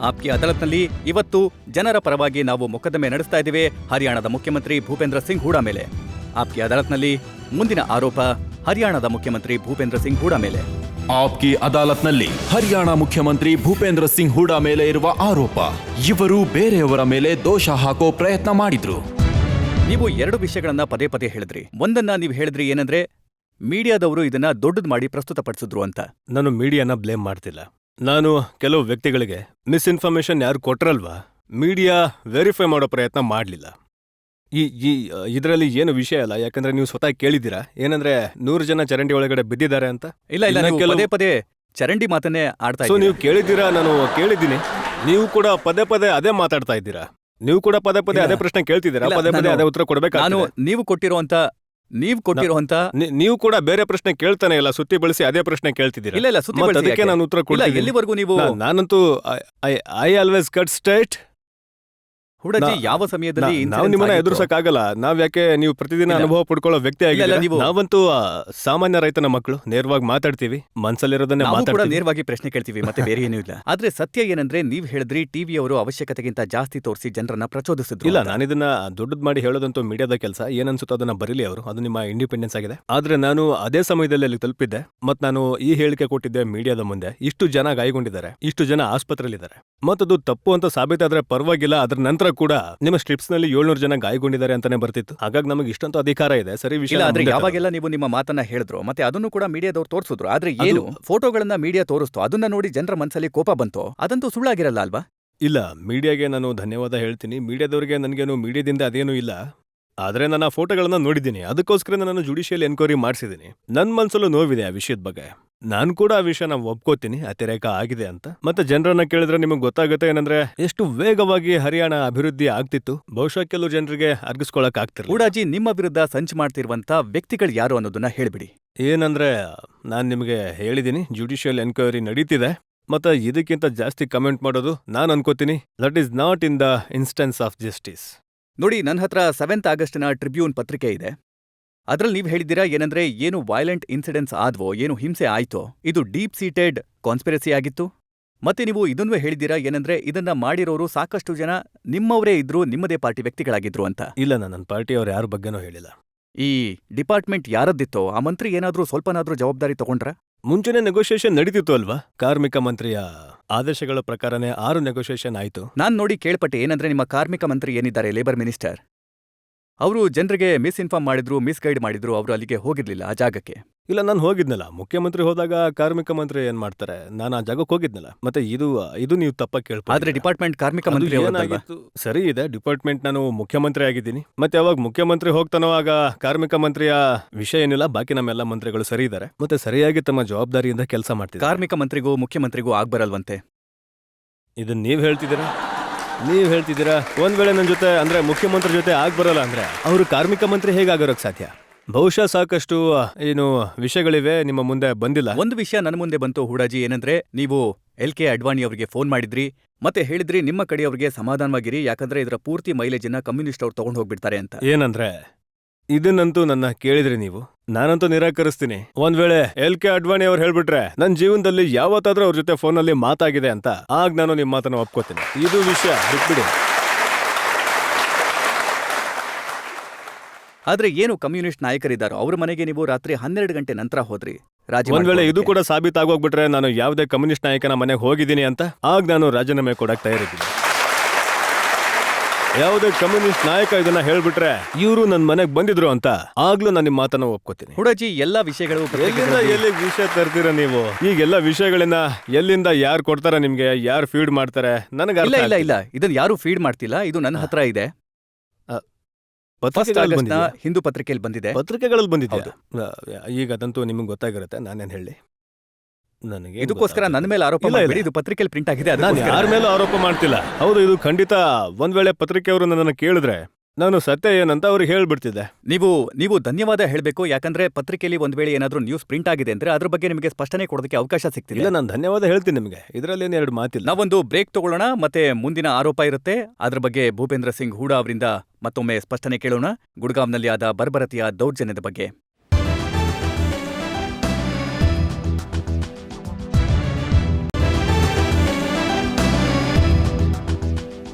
A: ಆಪ್ಕಿ ಅದಾಲತ್ನಲ್ಲಿ ಇವತ್ತು ಜನರ ಪರವಾಗಿ ನಾವು ಮೊಕದ್ದಮೆ ನಡೆಸ್ತಾ ಇದ್ದೇವೆ ಹರಿಯಾಣದ ಮುಖ್ಯಮಂತ್ರಿ ಭೂಪೇಂದ್ರ ಸಿಂಗ್ ಹೂಡಾ ಮೇಲೆ. ಆಪ್ಕಿ ಅದಾಲತ್ನಲ್ಲಿ ಮುಂದಿನ ಆರೋಪ ಹರಿಯಾಣದ ಮುಖ್ಯಮಂತ್ರಿ ಭೂಪೇಂದ್ರ ಸಿಂಗ್ ಹೂಡಾ ಮೇಲೆ.
D: ಆಪ್ಕಿ ಅದಾಲತ್ನಲ್ಲಿ ಹರಿಯಾಣ ಮುಖ್ಯಮಂತ್ರಿ ಭೂಪೇಂದ್ರ ಸಿಂಗ್ ಹೂಡಾ ಮೇಲೆ ಇರುವ ಆರೋಪ. ಇವರು ಬೇರೆಯವರ ಮೇಲೆ ದೋಷ ಹಾಕೋ ಪ್ರಯತ್ನ ಮಾಡಿದ್ರು.
A: ನೀವು ಎರಡು ವಿಷಯಗಳನ್ನ ಪದೇ ಪದೇ ಹೇಳಿದ್ರಿ. ಒಂದನ್ನ ನೀವು ಹೇಳಿದ್ರಿ, ಏನಂದ್ರೆ ಮೀಡಿಯಾದವರು ಇದನ್ನ ದೊಡ್ಡದು ಮಾಡಿ ಪ್ರಸ್ತುತಪಡಿಸಿದ್ರು ಅಂತ.
B: ನಾನು ಮೀಡಿಯಾನ ಬ್ಲೇಮ್ ಮಾಡ್ತಿಲ್ಲ. ನಾನು ಕೆಲವು ವ್ಯಕ್ತಿಗಳಿಗೆ ಮಿಸ್ಇನ್ಫಾರ್ಮೇಶನ್ ಯಾರು ಕೊಟ್ರಲ್ವಾ, ಮೀಡಿಯಾ ವೆರಿಫೈ ಮಾಡೋ ಪ್ರಯತ್ನ ಮಾಡಲಿಲ್ಲ. ಇದರಲ್ಲಿ ಏನು ವಿಷಯ ಅಲ್ಲ, ಯಾಕಂದ್ರೆ ನೀವು ಸ್ವತಃ ಕೇಳಿದ್ದೀರಾ ಏನಂದ್ರೆ 100 ಜನ ಚರಂಡಿ ಒಳಗಡೆ ಬಿದ್ದಿದ್ದಾರೆ ಅಂತ.
A: ಇಲ್ಲ, ನೀವು ಪದೇ ಪದೇ ಚರಂಡಿ ಮಾತನ್ನೇ ಆಡ್ತಾ
B: ಸೊ
A: ಇದ್ದೀರಾ.
B: ನೀವು ಕೇಳಿದ್ದೀರಾ, ನಾನು ಕೇಳಿದ್ದೀನಿ. ನೀವು ಕೂಡ ಪದೇ ಪದೇ ಅದೇ ಮಾತಾಡ್ತಾ ಇದ್ದೀರಾ. ನೀವು ಕೂಡ ಪದೇ ಪದೇ
A: ಇಲ್ಲ.
B: ಅದೇ ಪ್ರಶ್ನೆ ಕೇಳ್ತಿದ್ದೀರಾ,
A: ಇಲ್ಲ,
B: ಪದೇ ಪದೇ
A: ನಾನು-
B: ಅದೇ ಉತ್ತರ ಕೊಡ್ಬೇಕಾಗ್ತದೆ.
A: ನಾನು ನೀವು ಕೊಟ್ಟಿರುವಂತ
B: ನೀವು ಕೂಡ ಬೇರೆ ಪ್ರಶ್ನೆ ಕೇಳ್ತಾನೆ ಇಲ್ಲ, ಸುತ್ತಿ ಬಳಸಿ ಅದೇ ಪ್ರಶ್ನೆ ಕೇಳ್ತಿದ್ದೀರಾ.
A: ಇಲ್ಲ ಸುತ್ತಿ
B: ಮತ್ತೆ
A: ಬಳಸಿ
B: ಅದಕ್ಕೆ
A: ಯಾಕೆ?
B: ನಾನು ಉತ್ತರ
A: ಇಲ್ಲ,
B: ಕೊಡ್ತೀನಿ.
A: ಎಲ್ಲಿವರೆಗೂ ನೀವು
B: ನಾನಂತೂ ಐ ಆಲ್ವೇಸ್ ಕಟ್ ಸ್ಟ್ರೈಟ್.
A: ಹುಡಾಜಿ ಯಾವ ಸಮಯದಲ್ಲಿ
B: ನಾವು
A: incidents
B: ನಿಮ್ಮನ್ನ
A: ಆಗಿತ್ತು?
B: ಎದುರಿಸಕ್ಕಾಗಲ್ಲ. ನಾವ್ ಯಾಕೆ, ನೀವು ಪ್ರತಿದಿನ
A: ಇಲ್ಲ.
B: ಅನುಭವ ಪಡ್ಕೊಳ್ಳೋ ವ್ಯಕ್ತಿ
A: ಇಲ್ಲ,
B: ಆಗಿಲ್ಲ.
A: ನೀವು-
B: ನಾವಂತೂ ಸಾಮಾನ್ಯ ರೈತನ ಮಕ್ಕಳು, ನೇರವಾಗಿ ಮಾತಾಡ್ತೀವಿ, ಮನ್ಸಲ್ಲಿರೋದನ್ನೇ
A: ನಾವು ಕೂಡ
B: ಮಾತಾಡ್ತೀವಿ.
A: ನೇರವಾಗಿ ಪ್ರಶ್ನೆ ಕೇಳ್ತೀವಿ, ಮತ್ತೆ ಬೇರೆ ಏನೂ ಇಲ್ಲ. ಆದ್ರೆ ಸತ್ಯ ಏನಂದ್ರೆ, ನೀವ್ ಹೇಳಿದ್ರಿ ಟಿವಿಯವರು ಅವಶ್ಯಕತೆಗಿಂತ ಜಾಸ್ತಿ ತೋರಿಸಿ ಜನರನ್ನ ಪ್ರಚೋದಿಸಿದ್ರು
B: ಇಲ್ಲ,
A: ಅಂತ.
B: ನಾನಿದನ್ನ ದೊಡ್ಡದ್ ಮಾಡಿ ಹೇಳೋದಂತೂ ಮೀಡಿಯಾದ ಕೆಲಸ. ಏನನ್ಸುತ್ತೋ ಅದನ್ನ ಬರೀಲಿ ಅವರು, ಅದು ನಿಮ್ಮ ಇಂಡಿಪೆಂಡೆನ್ಸ್ ಆಗಿದೆ. ಆದ್ರೆ ನಾನು ಅದೇ ಸಮಯದಲ್ಲಿ ಅಲ್ಲಿ ತಲುಪಿದ್ದೆ. ಮತ್ ನಾನು ಈ ಹೇಳಿಕೆ ಕೊಟ್ಟಿದ್ದೆ ಮೀಡಿಯಾದ ಮುಂದೆ. ಇಷ್ಟು ಜನ ಗಾಯಗೊಂಡಿದ್ದಾರೆ, ಇಷ್ಟು ಜನ ಆಸ್ಪತ್ರೆಯಲ್ಲಿದ್ದಾರೆ, ಮತ್ತದು ತಪ್ಪು ಅಂತ ಸಾಬೀತಾದ್ರೆ ಪರವಾಗಿಲ್ಲ. ಅದ್ರ ನಂತರ ಕೂಡ ನಿಮ್ಮ ಸ್ಟ್ರಿಪ್ಸ್ ನಲ್ಲಿ 700 ಜನ ಗಾಯಗೊಂಡಿದ್ದಾರೆ ಅಂತಾನೆ ಬರ್ತಿತ್ತು. ಹಾಗಾಗಿ ನಮಗೆ ಇಷ್ಟಂತೂ ಅಧಿಕಾರ ಇದೆ. ಸರಿ ವಿಷಯ
A: ಇಲ್ಲ, ಆದ್ರೆ
B: ಮುಂದೆ
A: ಯಾವಾಗೆಲ್ಲ ನೀವು ನಿಮ್ಮ ಮಾತನ್ನ ಹೇಳಿದ್ರು, ಮತ್ತೆ ಅದನ್ನು ಕೂಡ ಮೀಡಿಯಾದವ್ರು ತೋರಿಸಿದ್ರು. ಆದ್ರೆ ಏನು ಫೋಟೋಗಳನ್ನ ಮೀಡಿಯಾ ತೋರಿಸ್ತು, ಅದನ್ನ ನೋಡಿ ಜನರ ಮನಸ್ಸಲ್ಲಿ ಕೋಪ ಬಂತು, ಅದಂತೂ ಸುಳ್ಳಾಗಿರಲ್ಲ ಅಲ್ವಾ?
B: ಇಲ್ಲ, ಮೀಡಿಯಾಗೆ ನಾನು ಧನ್ಯವಾದ ಹೇಳ್ತೀನಿ. ಮೀಡಿಯಾದವರಿಗೆ ನನಗೇನು ಮೀಡಿಯಾದಿಂದ ಅದೇನೂ ಇಲ್ಲ. ಆದ್ರೆ ನಾನು ಆ ಫೋಟೋಗಳನ್ನ ನೋಡಿದ್ದೀನಿ, ಅದಕ್ಕೋಸ್ಕರ ನಾನು ಜುಡಿಷಿಯಲ್ ಎನ್ಕ್ವೈರಿ ಮಾಡಿಸಿದ್ದೀನಿ. ನನ್ನ ಮನಸ್ಸಲ್ಲೂ ನೋವಿದೆ ಆ ವಿಷಯದ ಬಗ್ಗೆ. ನಾನು ಕೂಡ ಆ ವಿಷಯನ ಒಪ್ಕೋತೀನಿ, ಅತಿರೇಕ ಆಗಿದೆ ಅಂತ. ಮತ್ತೆ ಜನರನ್ನ ಕೇಳಿದ್ರೆ ನಿಮಗೆ ಗೊತ್ತಾಗುತ್ತೆ ಏನಂದ್ರೆ ಎಷ್ಟು ವೇಗವಾಗಿ ಹರಿಯಾಣ ಅಭಿವೃದ್ಧಿ ಆಗ್ತಿತ್ತು. ಬಹುಶಃ ಕೆಲವು ಜನರಿಗೆ ಅರ್ಗಿಸ್ಕೊಳಕ್ ಆಗ್ತಿರ್ಲಿಲ್ಲ.
A: ಹೂಡಾಜಿ, ನಿಮ್ಮ ವಿರುದ್ಧ ಸಂಚು ಮಾಡ್ತಿರುವಂತ ವ್ಯಕ್ತಿಗಳು ಯಾರು ಅನ್ನೋದನ್ನ ಹೇಳ್ಬಿಡಿ.
B: ಏನಂದ್ರೆ ನಾನು ನಿಮಗೆ ಹೇಳಿದ್ದೀನಿ, ಜುಡಿಷಿಯಲ್ ಎನ್ಕ್ವೈರಿ ನಡೀತಿದೆ. ಮತ್ತೆ ಇದಕ್ಕಿಂತ ಜಾಸ್ತಿ ಕಮೆಂಟ್ ಮಾಡೋದು ನಾನು ಅನ್ಕೋತೀನಿ that is not in the instance of justice.
A: ನೋಡಿ, ನನ್ನ ಹತ್ರ 7th ಆಗಸ್ಟ್ನ ಟ್ರಿಬ್ಯೂನ್ ಪತ್ರಿಕೆ ಇದೆ. ಅದ್ರಲ್ಲಿ ನೀವು ಹೇಳಿದ್ದೀರಾ ಏನಂದ್ರೆ, ಏನು ವೈಲೆಂಟ್ ಇನ್ಸಿಡೆಂಟ್ಸ್ ಆದ್ವೋ, ಏನು ಹಿಂಸೆ ಆಯ್ತೋ, ಇದು ಡೀಪ್ ಸೀಟೆಡ್ ಕಾನ್ಸ್ಪಿರಸಿ ಆಗಿತ್ತು. ಮತ್ತೆ ನೀವು ಇದನ್ನೂ ಹೇಳಿದ್ದೀರಾ ಏನಂದ್ರೆ, ಇದನ್ನ ಮಾಡಿರೋರು ಸಾಕಷ್ಟು ಜನ ನಿಮ್ಮವರೇ ಇದ್ರು, ನಿಮ್ಮದೇ ಪಾರ್ಟಿ ವ್ಯಕ್ತಿಗಳಾಗಿದ್ರು ಅಂತ.
B: ಇಲ್ಲ, ನನ್ನ ಪಾರ್ಟಿಯವ್ರು ಯಾರ ಬಗ್ಗೆನೂ ಹೇಳಿಲ್ಲ.
A: ಈ ಡಿಪಾರ್ಟ್ಮೆಂಟ್ ಯಾರದ್ದಿತ್ತೋ ಆ ಮಂತ್ರಿ ಏನಾದ್ರೂ ಸ್ವಲ್ಪನಾದ್ರೂ ಜವಾಬ್ದಾರಿ ತಗೊಂಡ್ರ?
B: ಮುಂಚೆನೆ ನೆಗೋಷಿಯೇಷನ್ ನಡೀತಿತ್ತು ಅಲ್ವಾ? ಕಾರ್ಮಿಕ ಮಂತ್ರಿಯ ಆದೇಶಗಳ ಪ್ರಕಾರನೇ 6 ನೆಗೋಷಿಯೇಷನ್ ಆಯ್ತು.
A: ನಾನ್ ನೋಡಿ ಕೇಳ್ಪಟ್ಟೆ ಏನಂದ್ರೆ, ನಿಮ್ಮ ಕಾರ್ಮಿಕ ಮಂತ್ರಿ ಏನಿದ್ದಾರೆ, ಲೇಬರ್ ಮಿನಿಸ್ಟರ್, ಅವರು ಜನರಿಗೆ ಮಿಸ್ಇನ್ಫಾರ್ಮ್ ಮಾಡಿದ್ರು, ಮಿಸ್ಗೈಡ್ ಮಾಡಿದ್ರು, ಅವರು ಅಲ್ಲಿಗೆ ಹೋಗಿರ್ಲಿಲ್ಲ ಆ ಜಾಗಕ್ಕೆ.
B: ಇಲ್ಲ, ನಾನು ಹೋಗಿದ್ನಲ್ಲ, ಮುಖ್ಯಮಂತ್ರಿ ಹೋದಾಗ ಕಾರ್ಮಿಕ ಮಂತ್ರಿ ಏನ್ ಮಾಡ್ತಾರೆ, ನಾನು ಆ ಜಾಗಕ್ಕೆ ಹೋಗಿದ್ನಲ್ಲ. ಮತ್ತೆ ಇದು ನೀವು ತಪ್ಪಾಗಿ ಕೇಳ್ಬೋದು.
A: ಆದ್ರೆ ಡಿಪಾರ್ಟ್ಮೆಂಟ್ ಕಾರ್ಮಿಕ ಮಂತ್ರಿ ಅವರದ್ದಲ್ವಾ?
B: ಸರಿ ಇದೆ, ಡಿಪಾರ್ಟ್ಮೆಂಟ್ ನಾನು ಮುಖ್ಯಮಂತ್ರಿ ಆಗಿದ್ದೀನಿ. ಮತ್ತೆ ಯಾವಾಗ ಮುಖ್ಯಮಂತ್ರಿ ಹೋಗ್ತಾನೋ ಆಗ ಕಾರ್ಮಿಕ ಮಂತ್ರಿಯ ವಿಷಯ ಏನಿಲ್ಲ. ಬಾಕಿ ನಮ್ಮೆಲ್ಲ ಮಂತ್ರಿಗಳು ಸರಿ ಇದ್ದಾರೆ, ಮತ್ತೆ ಸರಿಯಾಗಿ ತಮ್ಮ ಜವಾಬ್ದಾರಿಯಿಂದ ಕೆಲಸ ಮಾಡ್ತಿದ್ದಾರೆ.
A: ಕಾರ್ಮಿಕ ಮಂತ್ರಿಗೂ ಮುಖ್ಯಮಂತ್ರಿಗೂ ಆಗ್ಬರಲ್ವಂತೆ.
B: ಇದನ್ನ ನೀವ್ ಹೇಳ್ತಿದ್ದೀರಾ. ಒಂದ್ ವೇಳೆ ನನ್ನ ಜೊತೆ ಅಂದ್ರೆ ಮುಖ್ಯಮಂತ್ರಿ ಜೊತೆ ಆಗ್ಬರಲ್ಲ ಅಂದ್ರೆ ಅವರು ಕಾರ್ಮಿಕ ಮಂತ್ರಿ ಹೇಗಾಗೋರಕ್ ಸಾಧ್ಯ? ಬಹುಶಃ ಸಾಕಷ್ಟು ಏನು ವಿಷಯಗಳಿವೆ ನಿಮ್ಮ ಮುಂದೆ ಬಂದಿಲ್ಲ.
A: ಒಂದು ವಿಷಯ ನನ್ನ ಮುಂದೆ ಬಂತು ಹೂಡಾಜಿ, ಏನಂದ್ರೆ ನೀವು LK ಅಡ್ವಾಣಿ ಅವರಿಗೆ ಫೋನ್ ಮಾಡಿದ್ರಿ, ಮತ್ತೆ ಹೇಳಿದ್ರಿ ನಿಮ್ಮ ಕಡೆಯವ್ರಿಗೆ ಸಮಾಧಾನವಾಗಿರಿ, ಯಾಕಂದ್ರೆ ಇದರ ಪೂರ್ತಿ ಮೈಲೇಜನ್ನ ಕಮ್ಯುನಿಸ್ಟ್ ಅವ್ರು ತಗೊಂಡು ಹೋಗ್ಬಿಡ್ತಾರೆ ಅಂತ.
B: ಏನಂದ್ರೆ ಇದನ್ನಂತೂ ನನ್ನ ಕೇಳಿದ್ರಿ ನೀವು, ನಾನಂತೂ ನಿರಾಕರಿಸ್ತೀನಿ. ಒಂದ್ ವೇಳೆ LK ಅಡ್ವಾಣಿ ಅವ್ರು ಹೇಳ್ಬಿಟ್ರೆ ನನ್ನ ಜೀವನದಲ್ಲಿ ಯಾವತ್ತಾದ್ರೂ ಅವ್ರ ಜೊತೆ ಫೋನಲ್ಲಿ ಮಾತಾಗಿದೆ ಅಂತ, ಆಗ ನಾನು ನಿಮ್ಮ ಮಾತನ್ನ ಒಪ್ಕೋತೀನಿ. ಇದು ವಿಷಯ ಬಿಟ್ಬಿಡಿ.
A: ಆದ್ರೆ ಏನು ಕಮ್ಯುನಿಸ್ಟ್ ನಾಯಕರಿದ್ದಾರೋ ಅವ್ರ ಮನೆಗೆ ನೀವು ರಾತ್ರಿ 12 ಗಂಟೆ ನಂತರ ಹೋದ್ರಿ ರಾಜಿ
B: ಒಂದ್ ವೇಳೆ ಇದು
A: ಮಾಡ್ಕೊಳ್ಳೋಕೆ.
B: ಕೂಡ ಸಾಬೀತಾಗೋಗ್ಬಿಟ್ರೆ ನಾನು ಯಾವುದೇ ಕಮ್ಯುನಿಸ್ಟ್ ನಾಯಕನ ಮನೆಗೆ ಹೋಗಿದ್ದೀನಿ ಅಂತ ಆಗ ನಾನು ರಾಜೀನಾಮೆ ಕೊಡಕ್ ತಯಾರಿದ್ದೀನಿ. ಯಾವುದೇ ಕಮ್ಯುನಿಸ್ಟ್ ನಾಯಕ ಇದನ್ನ ಹೇಳ್ಬಿಟ್ರೆ ಇವರು ನನ್ನ ಮನೆಗೆ ಬಂದಿದ್ರು ಅಂತ ಆಗ್ಲೂ ನಾನು ನಿಮ್ಮ ಮಾತನ್ನ ಒಪ್ಕೋತೀನಿ.
A: ಹುಡಾಜಿ ಎಲ್ಲಾ ವಿಷಯಗಳು
B: ಎಲ್ಲಿಂದ
A: ಪತ್ರಿಕೆಗಳಲ್ಲಿ-
B: ಎಲ್ಲಿ ವಿಷಯ ತರ್ತೀರ ನೀವು? ಈಗೆಲ್ಲ ವಿಷಯಗಳನ್ನ ಎಲ್ಲಿಂದ ಯಾರು ಕೊಡ್ತಾರ ನಿಮ್ಗೆ, ಯಾರು ಫೀಡ್ ಮಾಡ್ತಾರೆ ನನಗೆ
A: ಇಲ್ಲ ಇಲ್ಲ ಇಲ್ಲ ಇದನ್ನ ಯಾರು ಫೀಡ್ ಮಾಡ್ತಿಲ್ಲ, ಇದು ನನ್ನ ಹತ್ರ ಇದೆ. ಫಸ್ಟ್
B: ಪತ್ರಿಕೆಗಳಲ್ಲಿ
A: ಆಗಸ್ಟ್ನ
B: ಬಂದಿದ್ಯಾ?
A: ಹಿಂದೂ ಪತ್ರಿಕೆಯಲ್ಲಿ ಬಂದಿದೆ.
B: ಪತ್ರಿಕೆಗಳಲ್ಲಿ ಬಂದಿದ್ಯಾ? ಈಗ ಅದಂತೂ ನಿಮ್ಗೆ ಗೊತ್ತಾಗಿರುತ್ತೆ, ನಾನೇನ್ ಹೇಳಿ. ನನಗೆ
A: ಇದಕ್ಕೋಸ್ಕರ ನನ್ನ ಮೇಲೆ ಆರೋಪ
B: ಇಲ್ಲ, ಇಲ್ಲ.
A: ಮಾಡಬೇಡಿ, ಇದು ಪತ್ರಿಕೆಯಲ್ಲಿ ಪ್ರಿಂಟ್ ಆಗಿದೆ.
B: ನಾನು
A: ಅದಕ್ಕೋಸ್ಕರ-
B: ಯಾರ ಮೇಲೂ ಆರೋಪ ಮಾಡ್ತಿಲ್ಲ. ಹೌದು, ಇದು ಖಂಡಿತ ಒಂದ್ ವೇಳೆ ಪತ್ರಿಕೆಯವರು ನನ್ನನ್ನು ಕೇಳಿದ್ರೆ ನಾನು ಸತ್ಯ ಏನಂತ ಅವ್ರಿಗೆ ಹೇಳ್ಬಿಡ್ತಿದ್ದೆ.
A: ನೀವು ಧನ್ಯವಾದ ಹೇಳಬೇಕು, ಯಾಕಂದ್ರೆ ಪತ್ರಿಕೆಯಲ್ಲಿ ಒಂದ್ ವೇಳೆ ಏನಾದ್ರೂ ನ್ಯೂಸ್ ಪ್ರಿಂಟ್ ಆಗಿದೆ ಅಂದ್ರೆ ಅದ್ರ ಬಗ್ಗೆ ನಿಮಗೆ ಸ್ಪಷ್ಟನೆ ಕೊಡೋದಕ್ಕೆ ಅವಕಾಶ
B: ಇಲ್ಲ,
A: ಸಿಗ್ತಿಲ್ಲ.
B: ನಾನು ಧನ್ಯವಾದ ಹೇಳ್ತೀನಿ ನಿಮಗೆ, ಇದರಲ್ಲಿ ಎರಡು ಮಾತಿಲ್ಲ.
A: ನಾವೊಂದು ಬ್ರೇಕ್ ತಗೊಳ್ಳೋಣ, ಮತ್ತೆ ಮುಂದಿನ ಆರೋಪ ಇರುತ್ತೆ. ಅದ್ರ ಬಗ್ಗೆ ಭೂಪೇಂದ್ರ ಸಿಂಗ್ ಹೂಡಾ ಅವರಿಂದ ಮತ್ತೊಮ್ಮೆ ಸ್ಪಷ್ಟನೆ ಕೇಳೋಣ, ಗುಡ್ಗಾಂವ್ನಲ್ಲಿ ಆದ ಬರ್ಬರತೆಯ ದೌರ್ಜನ್ಯದ ಬಗ್ಗೆ.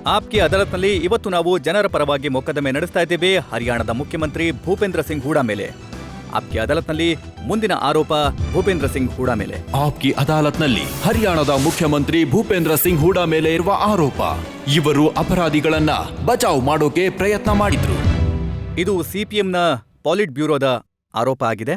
A: ಆಪ್ಗೆ ಅದಾಲತ್ನಲ್ಲಿ ಇವತ್ತು ನಾವು ಜನರ ಪರವಾಗಿ ಮೊಕದ್ದಮೆ ನಡೆಸ್ತಾ ಇದ್ದೇವೆ ಹರಿಯಾಣದ ಮುಖ್ಯಮಂತ್ರಿ ಭೂಪೇಂದ್ರ ಸಿಂಗ್ ಹೂಡಾ ಮೇಲೆ. ಆಪ್ಗೆ ಅದಾಲತ್ನಲ್ಲಿ ಮುಂದಿನ ಆರೋಪ ಭೂಪೇಂದ್ರ ಸಿಂಗ್ ಹೂಡಾ ಮೇಲೆ.
D: ಆಪ್ಕಿ ಅದಾಲತ್ನಲ್ಲಿ ಹರಿಯಾಣದ ಮುಖ್ಯಮಂತ್ರಿ ಭೂಪೇಂದ್ರ ಸಿಂಗ್ ಹೂಡಾ ಮೇಲೆ ಇರುವ ಆರೋಪ. ಇವರು ಅಪರಾಧಿಗಳನ್ನ ಬಚಾವ್ ಮಾಡೋಕೆ ಪ್ರಯತ್ನ ಮಾಡಿದ್ರು.
A: ಇದು ಸಿಪಿಎಂನ ಪಾಲಿಟ್ ಬ್ಯೂರೋದ ಆರೋಪ ಆಗಿದೆ.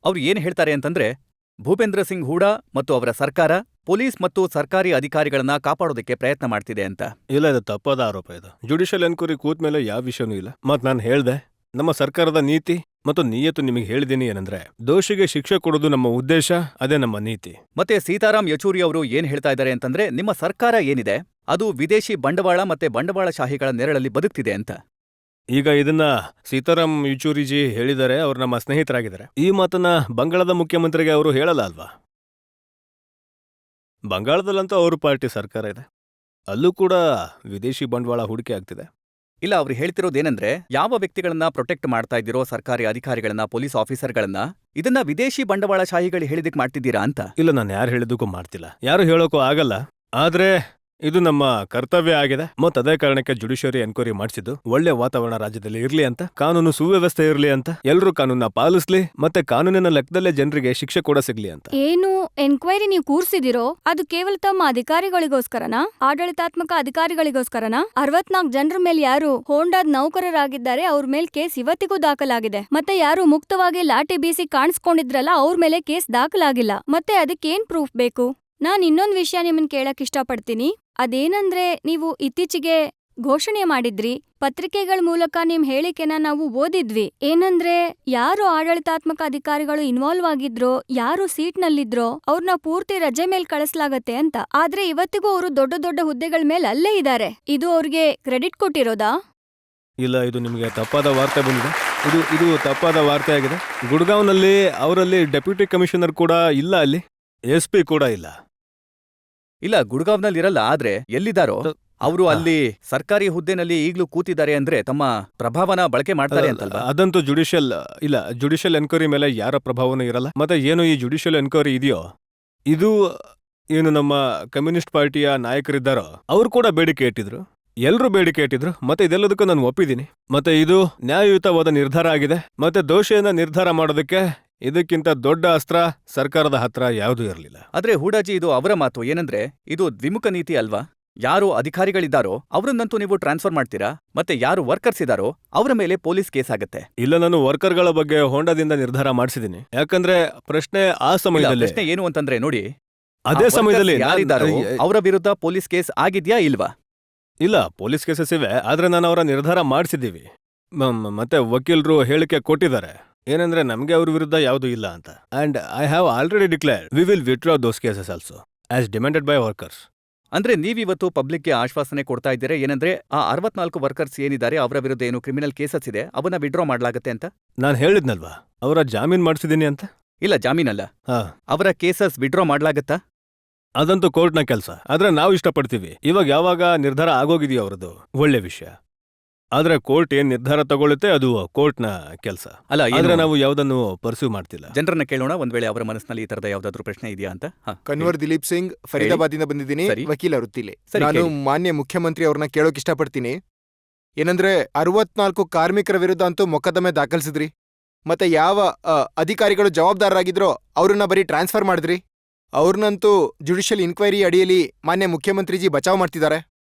A: ಅವ್ರು ಏನ್ ಹೇಳ್ತಾರೆ ಅಂತಂದ್ರೆ, ಭೂಪೇಂದ್ರ ಸಿಂಗ್ ಹೂಡಾ ಮತ್ತು ಅವರ ಸರ್ಕಾರ ಪೊಲೀಸ್ ಮತ್ತು ಸರ್ಕಾರಿ ಅಧಿಕಾರಿಗಳನ್ನ ಕಾಪಾಡೋದಕ್ಕೆ ಪ್ರಯತ್ನ ಮಾಡ್ತಿದೆ ಅಂತ.
B: ಇಲ್ಲ, ಇದು ತಪ್ಪಾದ ಆರೋಪ. ಇದು ಜುಡಿಷಿಯಲ್ ಎನ್ಕ್ವೈರಿ ಕೂತ್ ಮೇಲೆ ಯಾವ ವಿಷಯನೂ ಇಲ್ಲ. ಮತ್ ನಾನು ಹೇಳ್ದೆ, ನಮ್ಮ ಸರ್ಕಾರದ ನೀತಿ ಮತ್ತು ನಿಯತ್ತು ನಿಮಗೆ ಹೇಳಿದೀನಿ ಏನಂದ್ರೆ, ದೋಷಿಗೆ ಶಿಕ್ಷೆ ಕೊಡೋದು ನಮ್ಮ ಉದ್ದೇಶ, ಅದೇ ನಮ್ಮ ನೀತಿ.
A: ಮತ್ತೆ ಸೀತಾರಾಮ್ ಯಚೂರಿ ಅವರು ಏನ್ ಹೇಳ್ತಾ ಇದ್ದಾರೆ ಅಂತಂದ್ರೆ, ನಿಮ್ಮ ಸರ್ಕಾರ ಏನಿದೆ ಅದು ವಿದೇಶಿ ಬಂಡವಾಳ ಮತ್ತೆ ಬಂಡವಾಳಶಾಹಿಗಳ ನೆರಳಲ್ಲಿ ಬದುಕ್ತಿದೆ ಅಂತ.
B: ಈಗ ಇದನ್ನ ಸೀತಾರಾಮ್ ಯೆಚೂರಿಜಿ ಹೇಳಿದ್ದಾರೆ, ಅವ್ರು ನಮ್ಮ ಸ್ನೇಹಿತರಾಗಿದ್ದಾರೆ. ಈ ಮಾತನ್ನ ಬಂಗಾಳದ ಮುಖ್ಯಮಂತ್ರಿಗೆ ಅವರು ಹೇಳಲ್ಲ ಅಲ್ವಾ? ಬಂಗಾಳದಲ್ಲಂತೂ ಅವ್ರ ಪಾರ್ಟಿ ಸರ್ಕಾರ ಇದೆ, ಅಲ್ಲೂ ಕೂಡ ವಿದೇಶಿ ಬಂಡವಾಳ ಹೂಡಿಕೆ ಆಗ್ತಿದೆ.
A: ಇಲ್ಲ, ಅವ್ರು ಹೇಳ್ತಿರೋದೇನೆಂದ್ರೆ, ಯಾವ ವ್ಯಕ್ತಿಗಳನ್ನ ಪ್ರೊಟೆಕ್ಟ್ ಮಾಡ್ತಾ ಇದ್ದೀರೋ, ಸರ್ಕಾರಿ ಅಧಿಕಾರಿಗಳನ್ನ, ಪೊಲೀಸ್ ಆಫೀಸರ್ಗಳನ್ನ, ಇದನ್ನ ವಿದೇಶಿ ಬಂಡವಾಳಶಾಹಿಗಳು ಹೇಳಿದಕ್ಕೆ ಮಾಡ್ತಿದ್ದೀರಾ ಅಂತ.
B: ಇಲ್ಲ, ನಾನು ಯಾರು ಹೇಳಿದ್ದಕ್ಕೂ ಮಾಡ್ತಿಲ್ಲ, ಯಾರು ಹೇಳೋಕ್ಕೂ ಆಗಲ್ಲ. ಆದ್ರೆ ಇದು ನಮ್ಮ ಕರ್ತವ್ಯ ಆಗಿದೆ, ಮತ್ತು ಅದೇ ಕಾರಣಕ್ಕೆ ಜುಡಿಷಿಯರಿ ಎನ್ಕ್ವೈರಿ ಮಾಡಿಸಿದ್ದು. ಒಳ್ಳೆ ವಾತಾವರಣ ರಾಜ್ಯದಲ್ಲಿ ಇರ್ಲಿ ಅಂತ, ಕಾನೂನು ಸುವ್ಯವಸ್ಥೆ ಇರ್ಲಿ ಅಂತ, ಎಲ್ಲರೂ ಕಾನೂನನ್ನ ಪಾಲಿಸ್ಲಿ, ಮತ್ತೆ ಕಾನೂನಿನ ಲೆಕ್ಕದಲ್ಲೇ ಜನರಿಗೆ ಶಿಕ್ಷೆ ಕೂಡ ಸಿಗ್ಲಿ ಅಂತ.
E: ಏನು ಎನ್ಕ್ವೈರಿ ನೀವು ಕೂರ್ಸಿದಿರೋ ಅದು ಕೇವಲ ತಮ್ಮ ಅಧಿಕಾರಿಗಳಿಗೋಸ್ಕರನಾ? ಆಡಳಿತಾತ್ಮಕ ಅಧಿಕಾರಿಗಳಿಗೋಸ್ಕರನಾ? 64 ಜನರ ಮೇಲೆ ಯಾರು ಹೋಂಡಾದ್ ನೌಕರರಾಗಿದ್ದಾರೆ ಅವ್ರ ಮೇಲೆ ಕೇಸ್ ಇವತ್ತಿಗೂ ದಾಖಲಾಗಿದೆ. ಮತ್ತೆ ಯಾರು ಮುಕ್ತವಾಗಿ ಲಾಠಿ ಬೀಸಿ ಕಾಣಿಸ್ಕೊಂಡಿದ್ರಲ್ಲ ಅವ್ರ ಮೇಲೆ ಕೇಸ್ ದಾಖಲಾಗಿಲ್ಲ. ಮತ್ತೆ ಅದಕ್ಕೇನ್ ಪ್ರೂಫ್ ಬೇಕು? ನಾನ್ ಇನ್ನೊಂದ್ ವಿಷಯ ನಿಮ್ಮನ್ ಕೇಳಕ್ ಇಷ್ಟಪಡ್ತೀನಿ. ಅದೇನಂದ್ರೆ, ನೀವು ಇತ್ತೀಚೆಗೆ ಘೋಷಣೆ ಮಾಡಿದ್ರಿ, ಪತ್ರಿಕೆಗಳ ಮೂಲಕ ನಿಮ್ ಹೇಳಿಕೆನ ನಾವು ಓದಿದ್ವಿ. ಏನಂದ್ರೆ, ಯಾರು ಆಡಳಿತಾತ್ಮಕ ಅಧಿಕಾರಿಗಳು ಇನ್ವಾಲ್ವ್ ಆಗಿದ್ರೋ, ಯಾರು ಸೀಟ್ನಲ್ಲಿದ್ರೋ ಅವ್ರನ್ನ ಪೂರ್ತಿ ರಜೆ ಮೇಲ್ ಕಳಿಸ್ಲಾಗತ್ತೆ ಅಂತ. ಆದ್ರೆ ಇವತ್ತಿಗೂ ಅವರು ದೊಡ್ಡ ದೊಡ್ಡ ಹುದ್ದೆಗಳ ಮೇಲೆ ಅಲ್ಲೇ ಇದ್ದಾರೆ. ಇದು ಅವ್ರಿಗೆ ಕ್ರೆಡಿಟ್ ಕೊಟ್ಟಿರೋದಾ?
B: ಇಲ್ಲ, ಇದು ನಿಮಗೆ ತಪ್ಪಾದ ವಾರ್ತೆ ಬಂದಿದೆ. ಇದು ತಪ್ಪಾದ ವಾರ್ತೆ ಆಗಿದೆ. ಗುಡ್ಗಾಂವ್ನಲ್ಲಿ ಅವರಲ್ಲಿ ಡೆಪ್ಯೂಟಿ ಕಮಿಷನರ್ ಕೂಡ ಇಲ್ಲ, ಅಲ್ಲಿ SP ಕೂಡ ಇಲ್ಲ.
A: ಇಲ್ಲ, ಗುಡ್ಗಾಂವ್ನಲ್ಲಿ ಇರಲ್ಲ, ಆದ್ರೆ ಎಲ್ಲಿದ್ದಾರೋ ಅವರು ಅಲ್ಲಿ ಸರ್ಕಾರಿ ಹುದ್ದೆನಲ್ಲಿ ಈಗ್ಲೂ ಕೂತಿದ್ದಾರೆ ಅಂದ್ರೆ ತಮ್ಮ ಪ್ರಭಾವನ ಬಳಕೆ ಮಾಡ್ತಾರೆ ಅಂತಲ್ವಾ?
B: ಅದಂತೂ ಜುಡಿಷಿಯಲ್ ಎನ್ಕ್ವೈರಿ ಮೇಲೆ ಯಾರ ಪ್ರಭಾವನೂ ಇರಲ್ಲ. ಮತ್ತೆ ಏನು ಈ ಜುಡಿಷಿಯಲ್ ಎನ್ಕ್ವೈರಿ ಇದೆಯೋ, ಇದು ಏನು ನಮ್ಮ ಕಮ್ಯುನಿಸ್ಟ್ ಪಾರ್ಟಿಯ ನಾಯಕರಿದ್ದಾರೋ ಅವ್ರು ಕೂಡ ಬೇಡಿಕೆ ಇಟ್ಟಿದ್ರು, ಎಲ್ರೂ ಬೇಡಿಕೆ ಇಟ್ಟಿದ್ರು. ಮತ್ತೆ ಇದೆಲ್ಲದಕ್ಕೂ ನಾನು ಒಪ್ಪಿದ್ದೀನಿ. ಮತ್ತೆ ಇದು ನ್ಯಾಯಯುತವಾದ ನಿರ್ಧಾರ ಆಗಿದೆ. ಮತ್ತೆ ದೋಷಿಯನ್ನ ನಿರ್ಧಾರ ಮಾಡೋದಕ್ಕೆ ಇದಕ್ಕಿಂತ ದೊಡ್ಡ ಅಸ್ತ್ರ ಸರ್ಕಾರದ ಹತ್ರ ಯಾವುದೂ ಇರಲಿಲ್ಲ.
A: ಆದ್ರೆ ಹೂಡಾಜಿ, ಇದು ಅವರ ಮಾತು. ಏನಂದ್ರೆ, ಇದು ದ್ವಿಮುಖ ನೀತಿ ಅಲ್ವಾ? ಯಾರು ಅಧಿಕಾರಿಗಳಿದ್ದಾರೋ ಅವ್ರನ್ನಂತೂ ನೀವು ಟ್ರಾನ್ಸ್ಫರ್ ಮಾಡ್ತೀರಾ, ಮತ್ತೆ ಯಾರು ವರ್ಕರ್ಸ್ ಇದ್ದಾರೋ ಅವರ ಮೇಲೆ ಪೊಲೀಸ್ ಕೇಸ್ ಆಗತ್ತೆ.
B: ಇಲ್ಲ, ನಾನು ವರ್ಕರ್ಗಳ ಬಗ್ಗೆ ಹೋಂಡಾದಿಂದ ನಿರ್ಧಾರ ಮಾಡಿಸಿದ್ದೀನಿ. ಯಾಕಂದ್ರೆ ಪ್ರಶ್ನೆ ಆ
A: ಇಲ್ಲ,
B: ಸಮಯದಲ್ಲಿ
A: ಪ್ರಶ್ನೆ ಏನು ಅಂತಂದ್ರೆ, ನೋಡಿ,
B: ಅದೇ ಸಮಯದಲ್ಲಿ
A: ಯಾರಿದ್ದಾರೋ ಅವರ ವಿರುದ್ಧ ಪೊಲೀಸ್ ಕೇಸ್ ಆಗಿದ್ಯಾ ಇಲ್ವಾ?
B: ಇಲ್ಲ, ಪೊಲೀಸ್ ಕೇಸಸ್ ಇವೆ, ಆದ್ರೆ ನಾನು ಅವರ ನಿರ್ಧಾರ ಮಾಡಿಸಿದ್ದೀವಿ. ಮತ್ತೆ ವಕೀಲರು ಹೇಳಿಕೆ ಕೊಟ್ಟಿದ್ದಾರೆ, ಏನಂದ್ರೆ ನಮ್ಗೆ ಅವ್ರ ವಿರುದ್ಧ ಯಾವುದು ಇಲ್ಲ ಅಂತ. And I have already declared we will withdraw those cases also as demanded by workers.
A: ಅಂದ್ರೆ ನೀವಿವತ್ತು ಪಬ್ಲಿಕ್ಗೆ ಆಶ್ವಾಸನೆ ಕೊಡ್ತಾ ಇದ್ದೀರಾ ಏನಂದ್ರೆ, ಆ 64 ವರ್ಕರ್ಸ್ ಏನಿದ್ದಾರೆ ಅವರ ವಿರುದ್ಧ ಏನು ಕ್ರಿಮಿನಲ್ ಕೇಸಸ್ ಇದೆ ಅವನ್ನ ವಿಡ್ರಾ ಮಾಡ್ಲಾಗತ್ತೆ ಅಂತ?
B: ನಾನು ಹೇಳಿದ್ನಲ್ವಾ, ಅವರ ಜಾಮೀನ್ ಮಾಡಿಸಿದ್ದೀನಿ ಅಂತ.
A: ಇಲ್ಲ, ಜಾಮೀನಲ್ಲ,
B: ಹಾ,
A: ಅವರ ಕೇಸಸ್ ವಿಡ್ರಾ ಮಾಡ್ಲಾಗತ್ತಾ?
B: ಅದಂತೂ ಕೋರ್ಟ್ನ ಕೆಲಸ. ಆದ್ರೆ ನಾವು ಇಷ್ಟಪಡ್ತೀವಿ. ಇವಾಗ ಯಾವಾಗ ನಿರ್ಧಾರ ಆಗೋಗಿದೆಯೋ ಅವರದು ಒಳ್ಳೆ ವಿಷಯ. ಆದ್ರೆ ಕೋರ್ಟ್ ಏನ್ ನಿರ್ಧಾರ ತಗೊಳುತ್ತೆ ಅದು ಕೋರ್ಟ್ನ ಕೆಲಸ.
A: ಅಲ್ಲ,
B: ಆದ್ರೆ ನಾವು ಯಾವ್ದನ್ನು ಪರ್ಸ್ಯೂ ಮಾಡ್ತಿಲ್ಲ.
A: ಜನರನ್ನ ಕೇಳೋಣ, ಒಂದ್ ವೇಳೆ ಅವರ ಮನಸ್ಸಿನಲ್ಲಿ ಈ ತರದ ಯಾವ್ದಾದ್ರು ಪ್ರಶ್ನೆ ಇದೆಯಾ ಅಂತ.
C: ಕನ್ವರ್ ದಿಲೀಪ್ ಸಿಂಗ್, ಫರೀದಾಬಾದಿಂದ ಬಂದಿದ್ದೀನಿ,
A: ಸರಿ.
C: ವಕೀಲ ವೃತ್ತಿಲಿ.
A: ಸರಿ,
C: ನಾನು
A: ಕೇಳಿ.
C: ಮಾನ್ಯ ಮುಖ್ಯಮಂತ್ರಿ ಅವ್ರನ್ನ ಕೇಳೋಕ್ ಇಷ್ಟಪಡ್ತೀನಿ. ಏನಂದ್ರೆ 64 ಕಾರ್ಮಿಕರ ವಿರುದ್ಧ ಅಂತೂ ಮೊಕದ್ದಮೆ ದಾಖಲಿಸಿದ್ರಿ. ಮತ್ತೆ ಯಾವ ಅಧಿಕಾರಿಗಳು ಜವಾಬ್ದಾರರಾಗಿದ್ರೋ ಅವ್ರನ್ನ ಬರೀ ಟ್ರಾನ್ಸ್ಫರ್ ಮಾಡಿದ್ರಿ. ಅವ್ರನ್ನಂತೂ ಜುಡಿಷಿಯಲ್ ಇನ್ಕ್ವೈರಿ ಅಡಿಯಲ್ಲಿ ಮಾನ್ಯ ಮುಖ್ಯಮಂತ್ರಿಜಿ ಬಚಾವ್ ಮಾಡ್ತಿದ್ದಾರೆ.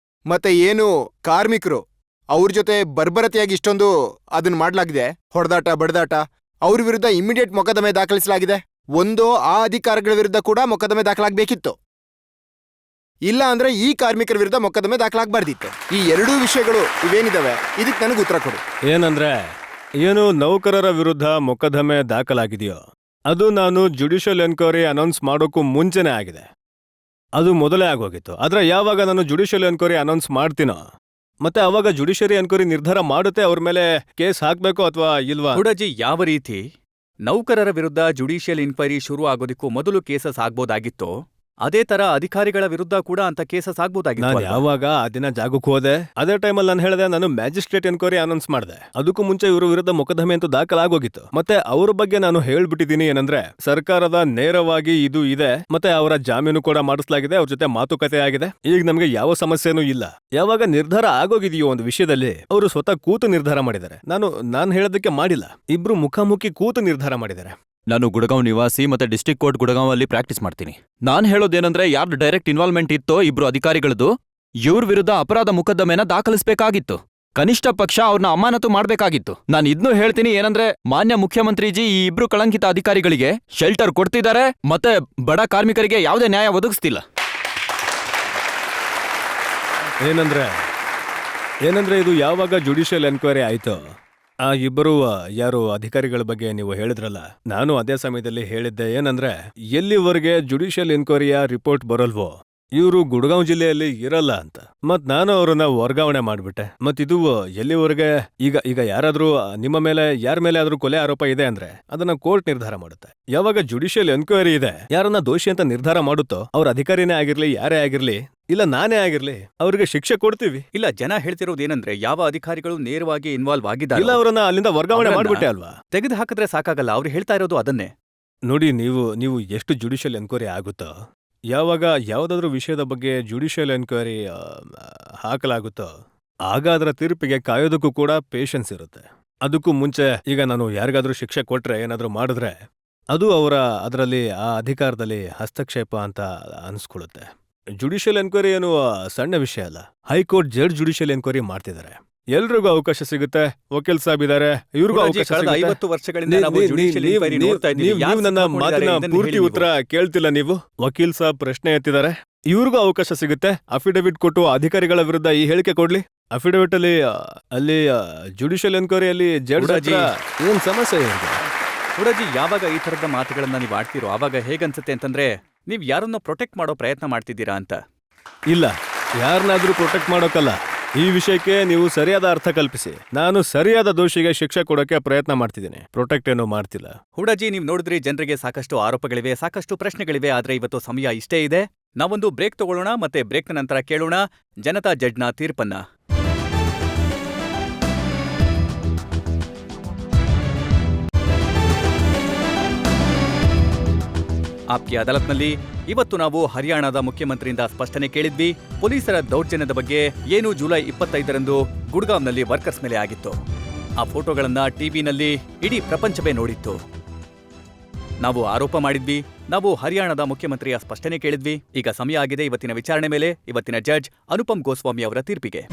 C: ಮತ್ತೆ ಏನು ಕಾರ್ಮಿಕರು ಅವ್ರ ಜೊತೆ ಬರ್ಬರತೆಯಾಗಿ ಇಷ್ಟೊಂದು ಅದನ್ನ ಮಾಡ್ಲಾಗಿದೆ, ಹೊಡೆದಾಟ ಬಡದಾಟ, ಅವ್ರ ವಿರುದ್ಧ ಇಮಿಡಿಯೇಟ್ ಮೊಕದ್ದಮೆ ದಾಖಲಿಸಲಾಗಿದೆ. ಒಂದೋ ಆ ಅಧಿಕಾರಿಗಳ ವಿರುದ್ಧ ಕೂಡ ಮೊಕದ್ದಮೆ ದಾಖಲಾಗಬೇಕಿತ್ತು, ಇಲ್ಲ ಅಂದ್ರೆ ಈ ಕಾರ್ಮಿಕರ ವಿರುದ್ಧ ಮೊಕದ್ದಮೆ ದಾಖಲಾಗಬಾರ್ದಿತ್ತು. ಈ ಎರಡೂ ವಿಷಯಗಳು ಇವೇನಿದಾವೆ ಇದಕ್ಕೆ ನನಗೆ ಉತ್ತರ ಕೊಡು.
B: ಏನಂದ್ರೆ ಏನು ನೌಕರರ ವಿರುದ್ಧ ಮೊಕದ್ದಮೆ ದಾಖಲಾಗಿದೆಯೋ ಅದು ನಾನು ಜುಡಿಷಿಯಲ್ ಎನ್ಕ್ವೈರಿ ಅನೌನ್ಸ್ ಮಾಡೋಕ್ಕೂ ಮುಂಚೆನೇ ಆಗಿದೆ. ಅದು ಮೊದಲೇ ಆಗೋಗಿತ್ತು. ಆದ್ರೆ ಯಾವಾಗ ನಾನು ಜುಡಿಷಿಯಲ್ ಎನ್ಕ್ವೈರಿ ಅನೌನ್ಸ್ ಮಾಡ್ತೀನೋ ಮತ್ತೆ ಅವಾಗ ಜುಡಿಷಿಯರಿ ಎನ್ಕ್ವೈರಿ ನಿರ್ಧಾರ ಮಾಡುತ್ತೆ ಅವ್ರ ಮೇಲೆ ಕೇಸ್ ಹಾಕ್ಬೇಕು ಅಥವಾ ಇಲ್ವಾ.
A: ಹುಡಾಜಿ, ಯಾವ ರೀತಿ ನೌಕರರ ವಿರುದ್ಧ ಜುಡಿಷಿಯಲ್ ಇನ್ಕ್ವೈರಿ ಶುರು ಆಗೋದಕ್ಕೂ ಮೊದಲು ಕೇಸಸ್ ಆಗ್ಬೋದಾಗಿತ್ತೋ ಅದೇ ತರ ಅಧಿಕಾರಿಗಳ ವಿರುದ್ಧ ಕೂಡ ಅಂತ ಕೇಸಸ್
B: ನಾನು
A: ಆಗ್ಬೋದಾಗಿತ್ತು.
B: ಯಾವಾಗ ಆ ದಿನ ಜಾಗಕ್ಕೆ ಹೋದೆ ಅದೇ ಟೈಮಲ್ಲಿ ನಾನು ಹೇಳಿದೆ ನಾನು ಮ್ಯಾಜಿಸ್ಟ್ರೇಟ್ ಎನ್ಕ್ವೈರಿ ಅನೌನ್ಸ್ ಮಾಡಿದೆ. ಅದಕ್ಕೂ ಮುಂಚೆ ಇವ್ರ ವಿರುದ್ಧ ಮೊಕದ್ದಮೆ ಅಂತೂ ದಾಖಲಾಗೋಗಿತ್ತು. ಮತ್ತೆ ಅವ್ರ ಬಗ್ಗೆ ನಾನು ಹೇಳ್ಬಿಟ್ಟಿದ್ದೀನಿ ಏನಂದ್ರೆ ಸರ್ಕಾರದ ನೇರವಾಗಿ ಇದು ಇದೆ, ಮತ್ತೆ ಅವರ ಜಾಮೀನು ಕೂಡ ಮಾಡಿಸಲಾಗಿದೆ, ಅವ್ರ ಜೊತೆ ಮಾತುಕತೆ ಆಗಿದೆ. ಈಗ ನಮ್ಗೆ ಯಾವ ಸಮಸ್ಯೆನೂ ಇಲ್ಲ. ಯಾವಾಗ ನಿರ್ಧಾರ ಆಗೋಗಿದೆಯೋ ಒಂದು ವಿಷಯದಲ್ಲಿ ಅವರು ಸ್ವತಃ ಕೂತು ನಿರ್ಧಾರ ಮಾಡಿದ್ದಾರೆ. ನಾನು ಹೇಳೋದಕ್ಕೆ ಮಾಡಿಲ್ಲ, ಇಬ್ರು ಮುಖಾಮುಖಿ ಕೂತು ನಿರ್ಧಾರ ಮಾಡಿದ್ದಾರೆ.
D: ನಾನು ಗುಡಗಾಂವ್ ನಿವಾಸಿ ಮತ್ತೆ ಡಿಸ್ಟ್ರಿಕ್ಟ್ ಕೋರ್ಟ್ ಗುಡಗಾಂವ್ ಅಲ್ಲಿ ಪ್ರಾಕ್ಟೀಸ್ ಮಾಡ್ತೀನಿ. ನಾನ್ ಹೇಳೋದೇನಂದ್ರೆ ಯಾರ್ದು ಡೈರೆಕ್ಟ್ ಇನ್ವಾಲ್ವ್ಮೆಂಟ್ ಇತ್ತೋ ಇಬ್ರು ಅಧಿಕಾರಿಗಳದ್ದು ಇವ್ರ ವಿರುದ್ಧ ಅಪರಾಧ ಮೊಕದ್ದಮೆನ ದಾಖಲಿಸಬೇಕಾಗಿತ್ತು. ಕನಿಷ್ಠ ಪಕ್ಷ ಅವ್ರನ್ನ ಅಮಾನತು ಮಾಡ್ಬೇಕಾಗಿತ್ತು. ನಾನು ಇದ್ನೂ ಹೇಳ್ತೀನಿ ಏನಂದ್ರೆ ಮಾನ್ಯ ಮುಖ್ಯಮಂತ್ರಿಜಿ ಈ ಇಬ್ರು ಕಳಂಕಿತ ಅಧಿಕಾರಿಗಳಿಗೆ ಶೆಲ್ಟರ್ ಕೊಡ್ತಿದ್ದಾರೆ ಮತ್ತೆ ಬಡ ಕಾರ್ಮಿಕರಿಗೆ ಯಾವುದೇ ನ್ಯಾಯ ಒದಗಿಸ್ತಿಲ್ಲ.
B: ಏನಂದ್ರೆ ಇದು ಯಾವಾಗ ಜುಡಿಷಿಯಲ್ ಎನ್ಕ್ವೈರಿ ಆಯ್ತು ಆ ಇಬ್ಬರು ಯಾರು ಅಧಿಕಾರಿಗಳ ಬಗ್ಗೆ ನೀವು ಹೇಳಿದ್ರಲ್ಲ, ನಾನು ಅದೇ ಸಮಯದಲ್ಲಿ ಹೇಳಿದ್ದೆ ಏನಂದ್ರೆ ಎಲ್ಲಿವರೆಗೆ ಜುಡಿಷಿಯಲ್ ಎನ್ಕ್ವೈರಿಯ ರಿಪೋರ್ಟ್ ಬರಲ್ವೋ ಇವರು ಗುಡಗಾಂವ್ ಜಿಲ್ಲೆಯಲ್ಲಿ ಇರಲ್ಲ ಅಂತ. ಮತ್ ನಾನು ಅವರನ್ನ ವರ್ಗಾವಣೆ ಮಾಡ್ಬಿಟ್ಟೆ. ಮತ್ತಿದು ಎಲ್ಲಿವರೆಗೆ ಈಗ ಯಾರಾದ್ರೂ ನಿಮ್ಮ ಮೇಲೆ ಯಾರ ಮೇಲೆ ಆದ್ರೂ ಕೊಲೆ ಆರೋಪ ಇದೆ ಅಂದ್ರೆ ಅದನ್ನ ಕೋರ್ಟ್ ನಿರ್ಧಾರ ಮಾಡುತ್ತೆ. ಯಾವಾಗ ಜುಡಿಷಿಯಲ್ ಎನ್ಕ್ವೈರಿ ಇದೆ ಯಾರನ್ನ ದೋಷಿ ಅಂತ ನಿರ್ಧಾರ ಮಾಡುತ್ತೋ ಅವ್ರ ಅಧಿಕಾರಿನೇ ಆಗಿರ್ಲಿ ಯಾರೇ ಆಗಿರ್ಲಿ ಇಲ್ಲ ನಾನೇ ಆಗಿರ್ಲಿ ಅವ್ರಿಗೆ ಶಿಕ್ಷೆ ಕೊಡ್ತೀವಿ.
A: ಇಲ್ಲ, ಜನ ಹೇಳ್ತಿರೋದೇನಂದ್ರೆ ಯಾವ ಅಧಿಕಾರಿಗಳು ನೇರವಾಗಿ ಇನ್ವಾಲ್ವ್ ಆಗಿದ್ದಾರೆ
B: ಇಲ್ಲ ಅವರನ್ನ ಅಲ್ಲಿಂದ ವರ್ಗಾವಣೆ ಮಾಡ್ಬಿಟ್ಟೆ ಅಲ್ವಾ.
A: ತೆಗೆದು ಹಾಕಿದ್ರೆ ಸಾಕಾಗಲ್ಲ. ಅವ್ರು ಹೇಳ್ತಾ ಇರೋದು ಅದನ್ನೇ.
B: ನೋಡಿ, ನೀವು ಎಷ್ಟು ಜುಡಿಷಿಯಲ್ ಎನ್ಕ್ವೈರಿ ಆಗುತ್ತೋ, ಯಾವಾಗ ಯಾವುದಾದ್ರೂ ವಿಷಯದ ಬಗ್ಗೆ ಜುಡಿಷಿಯಲ್ ಎನ್ಕ್ವೈರಿ ಹಾಕಲಾಗುತ್ತೋ ಆಗ ಅದರ ತೀರ್ಪಿಗೆ ಕಾಯೋದಕ್ಕೂ ಕೂಡ ಪೇಷನ್ಸ್ ಇರುತ್ತೆ. ಅದಕ್ಕೂ ಮುಂಚೆ ಈಗ ನಾನು ಯಾರಿಗಾದ್ರೂ ಶಿಕ್ಷೆ ಕೊಟ್ರೆ ಏನಾದ್ರೂ ಮಾಡಿದ್ರೆ ಅದು ಅದರಲ್ಲಿ ಆ ಅಧಿಕಾರದಲ್ಲಿ ಹಸ್ತಕ್ಷೇಪ ಅಂತ ಅನ್ಸ್ಕೊಳ್ಳುತ್ತೆ. ಜುಡಿಷಿಯಲ್ ಎನ್ಕ್ವೈರಿ ಏನು ಸಣ್ಣ ವಿಷಯ ಅಲ್ಲ. ಹೈಕೋರ್ಟ್ ಜಡ್ಜ್ ಜುಡಿಷಿಯಲ್ ಎನ್ಕ್ವೈರಿ ಮಾಡ್ತಿದ್ದಾರೆ. ಎಲ್ರಿಗೂ ಅವಕಾಶ ಸಿಗುತ್ತೆ. ವಕೀಲ್ ಸಾಬ್ ಇದಾರೆ, ಇವ್ರಿಗೂ ಅವಕಾಶ ಸಿಗುತ್ತೆ.
A: 50 ವರ್ಷಗಳಿಂದ ನಾವು judicial inquiry ನೋಡ್ತಾ ಇದ್ದೀವಿ.
B: ನೀವು ನನ್ನ ಮಾತಿನ ಪೂರ್ತಿ ಉತ್ತರ ಕೇಳ್ತಿಲ್ಲ. ನೀವು ವಕೀಲ್ ಸಾಬ್ ಪ್ರಶ್ನೆ ಎತ್ತಿದ್ದಾರೆ, ಇವ್ರಿಗೂ ಅವಕಾಶ ಸಿಗುತ್ತೆ. ಅಫಿಡವಿಟ್ ಕೊಟ್ಟು ಅಧಿಕಾರಿಗಳ ವಿರುದ್ಧ ಈ ಹೇಳಿಕೆ ಕೊಡ್ಲಿ. ಅಫಿಡವಿಟ್ ಅಲ್ಲಿ ಜುಡಿಷಿಯಲ್ ಎನ್ಕ್ವೈರಿಯಲ್ಲಿ ಜಡ್ಜ್ ಏನ್ ಸಮಸ್ಯೆ ಇದೆ?
A: ಹುಡಾಜಿ, ಯಾವಾಗ ಈ ತರದ ಮಾತುಗಳನ್ನ ನೀವು ಆಡ್ತಿರೋ ಆವಾಗ ಹೇಗನ್ಸುತ್ತೆ ಅಂತಂದ್ರೆ ನೀವ್ ಯಾರನ್ನ ಪ್ರೊಟೆಕ್ಟ್ ಮಾಡೋ ಪ್ರಯತ್ನ ಮಾಡ್ತಿದ್ದೀರಾ ಅಂತ.
B: ಇಲ್ಲ, ಯಾರನ್ನಾದ್ರೂ ಪ್ರೊಟೆಕ್ಟ್ ಮಾಡೋಕಲ್ಲ. ಈ ವಿಷಯಕ್ಕೆ ನೀವು ಸರಿಯಾದ ಅರ್ಥ ಕಲ್ಪಿಸಿ. ನಾನು ಸರಿಯಾದ ದೋಷಿಗೆ ಶಿಕ್ಷೆ ಕೊಡೋಕೆ ಪ್ರಯತ್ನ ಮಾಡ್ತಿದ್ದೀನಿ, ಪ್ರೊಟೆಕ್ಟ್ ಏನೋ ಮಾಡ್ತಿಲ್ಲ.
A: ಹುಡಾಜಿ, ನೀವು ನೋಡಿದ್ರಿ ಜನರಿಗೆ ಸಾಕಷ್ಟು ಆರೋಪಗಳಿವೆ, ಸಾಕಷ್ಟು ಪ್ರಶ್ನೆಗಳಿವೆ. ಆದ್ರೆ ಇವತ್ತು ಸಮಯ ಇಷ್ಟೇ ಇದೆ. ನಾವೊಂದು ಬ್ರೇಕ್ ತಗೊಳ್ಳೋಣ. ಮತ್ತೆ ಬ್ರೇಕ್ನ ನಂತರ ಕೇಳೋಣ ಜನತಾ ಜಡ್ಜ್ನ ತೀರ್ಪನ್ನ. ಆಪ್ಗೆ ಅದಾಲತ್ನಲ್ಲಿ ಇವತ್ತು ನಾವು ಹರಿಯಾಣದ ಮುಖ್ಯಮಂತ್ರಿಯಿಂದ ಸ್ಪಷ್ಟನೆ ಕೇಳಿದ್ವಿ. ಪೊಲೀಸರ ದೌರ್ಜನ್ಯದ ಬಗ್ಗೆ ಏನು ಜುಲೈ 25ರಂದು ಗುಡ್ಗಾಂವ್ನಲ್ಲಿ ವರ್ಕರ್ಸ್ ಮೇಲೆ ಆಗಿತ್ತು. ಆ ಫೋಟೋಗಳನ್ನ ಟಿವಿನಲ್ಲಿ ಇಡೀ ಪ್ರಪಂಚವೇ ನೋಡಿತ್ತು. ನಾವು ಆರೋಪ ಮಾಡಿದ್ವಿ, ನಾವು ಹರಿಯಾಣದ ಮುಖ್ಯಮಂತ್ರಿಯ ಸ್ಪಷ್ಟನೆ ಕೇಳಿದ್ವಿ. ಈಗ ಸಮಯ ಆಗಿದೆ ಇವತ್ತಿನ ವಿಚಾರಣೆ ಮೇಲೆ ಇವತ್ತಿನ ಜಡ್ಜ್ ಅನುಪಮ್ ಗೋಸ್ವಾಮಿ ಅವರ ತೀರ್ಪಿಗೆ.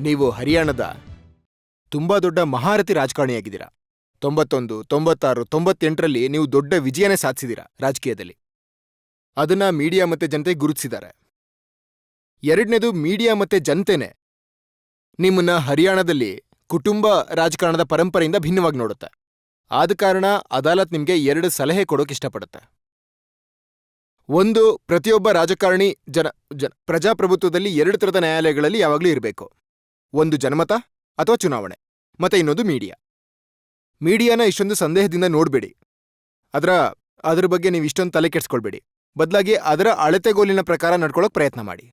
C: ನೀವು ಹರಿಯಾಣದ ತುಂಬಾ ದೊಡ್ಡ ಮಹಾರಥಿ ರಾಜಕಾರಣಿಯಾಗಿದ್ದೀರಾ. 91, 96, 98ರಲ್ಲಿ ನೀವು ದೊಡ್ಡ ವಿಜಯನೇ ಸಾಧಿಸಿದ್ದೀರಾ ರಾಜಕೀಯದಲ್ಲಿ. ಅದನ್ನ ಮೀಡಿಯಾ ಮತ್ತೆ ಜನತೆ ಗುರುತಿಸಿದ್ದಾರೆ. ಎರಡನೇದು, ಮೀಡಿಯಾ ಮತ್ತೆ ಜನತೆನೆ ನಿಮ್ಮನ್ನ ಹರಿಯಾಣದಲ್ಲಿ ಕುಟುಂಬ ರಾಜಕಾರಣದ ಪರಂಪರೆಯಿಂದ ಭಿನ್ನವಾಗಿ ನೋಡುತ್ತೆ. ಆದ ಕಾರಣ ಅದಾಲತ್ ನಿಮ್ಗೆ 2 ಸಲಹೆ ಕೊಡೋಕೆ ಇಷ್ಟಪಡುತ್ತೆ. ಒಂದು, ಪ್ರತಿಯೊಬ್ಬ ರಾಜಕಾರಣಿ ಪ್ರಜಾಪ್ರಭುತ್ವದಲ್ಲಿ 2 ಥರದ ನ್ಯಾಯಾಲಯಗಳಲ್ಲಿ ಯಾವಾಗಲೂ ಇರಬೇಕು. ಒಂದು ಜನಮತ ಅಥವಾ ಚುನಾವಣೆ, ಮತ್ತೆ ಇನ್ನೊಂದು ಮೀಡಿಯಾ. ಮೀಡಿಯಾನ ಇಷ್ಟೊಂದು ಸಂದೇಹದಿಂದ ನೋಡ್ಬೇಡಿ. ಅದ್ರ ಬಗ್ಗೆ ನೀವು ಇಷ್ಟೊಂದು ತಲೆ ಕೆಡ್ಸ್ಕೊಳ್ಬೇಡಿ. ಬದಲಾಗಿ ಅದರ ಅಳತೆಗೋಲಿನ ಪ್ರಕಾರ ನಡ್ಕೊಳ್ಳೋಕೆ ಪ್ರಯತ್ನ ಮಾಡಿ.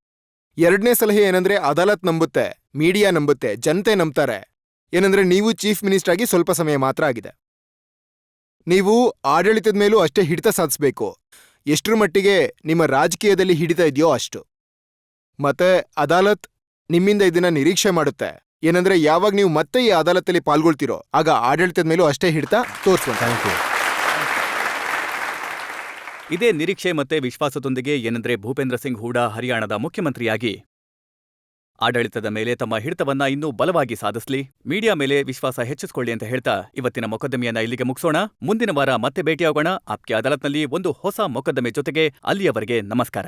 C: ಎರಡನೇ ಸಲಹೆ ಏನಂದ್ರೆ, ಅದಾಲತ್ ನಂಬುತ್ತೆ, ಮೀಡಿಯಾ ನಂಬುತ್ತೆ, ಜನತೆ ನಂಬ್ತಾರೆ. ಏನಂದ್ರೆ ನೀವು ಚೀಫ್ ಮಿನಿಸ್ಟರ್ ಆಗಿ ಸ್ವಲ್ಪ ಸಮಯ ಮಾತ್ರ ಆಗಿದೆ. ನೀವು ಆಡಳಿತದ ಮೇಲೂ ಅಷ್ಟೇ ಹಿಡಿತ ಸಾಧಿಸಬೇಕು, ಎಷ್ಟರ ಮಟ್ಟಿಗೆ ನಿಮ್ಮ ರಾಜಕೀಯದಲ್ಲಿ ಹಿಡಿತ ಇದೆಯೋ ಅಷ್ಟು. ಮತ್ತೆ ಅದಾಲತ್ ನಿಮ್ಮಿಂದ ಇದನ್ನ ನಿರೀಕ್ಷೆ ಮಾಡುತ್ತೆ. ಏನಂದ್ರೆ ಯಾವಾಗ ನೀವು ಮತ್ತೆ ಈ ಅದಾಲತ್ತಲ್ಲಿ ಪಾಲ್ಗೊಳ್ತಿರೋ ಆಗ ಆಡಳಿತದ ಮೇಲೂ ಅಷ್ಟೇ ಹಿಡಿತ ತೋರಿಸುವಂತ.
B: Thank you.
A: ಇದೇ ನಿರೀಕ್ಷೆ ಮತ್ತೆ ವಿಶ್ವಾಸದೊಂದಿಗೆ ಏನಂದ್ರೆ ಭೂಪೇಂದ್ರ ಸಿಂಗ್ ಹೂಡಾ ಹರಿಯಾಣದ ಮುಖ್ಯಮಂತ್ರಿಯಾಗಿ ಆಡಳಿತದ ಮೇಲೆ ತಮ್ಮ ಹಿಡಿತವನ್ನ ಇನ್ನೂ ಬಲವಾಗಿ ಸಾಧಿಸ್ಲಿ, ಮೀಡಿಯಾ ಮೇಲೆ ವಿಶ್ವಾಸ ಹೆಚ್ಚಿಸಿಕೊಳ್ಳಿ ಅಂತ ಹೇಳ್ತಾ ಇವತ್ತಿನ ಮೊಕದ್ದಮೆಯನ್ನ ಇಲ್ಲಿಗೆ ಮುಗಿಸೋಣ. ಮುಂದಿನ ವಾರ ಮತ್ತೆ ಭೇಟಿಯಾಗೋಣ ಆಪ್ಕೆ ಅದಾಲತ್ನಲ್ಲಿ ಒಂದು ಹೊಸ ಮೊಕದ್ದಮೆ ಜೊತೆಗೆ. ಅಲ್ಲಿಯವರೆಗೆ ನಮಸ್ಕಾರ.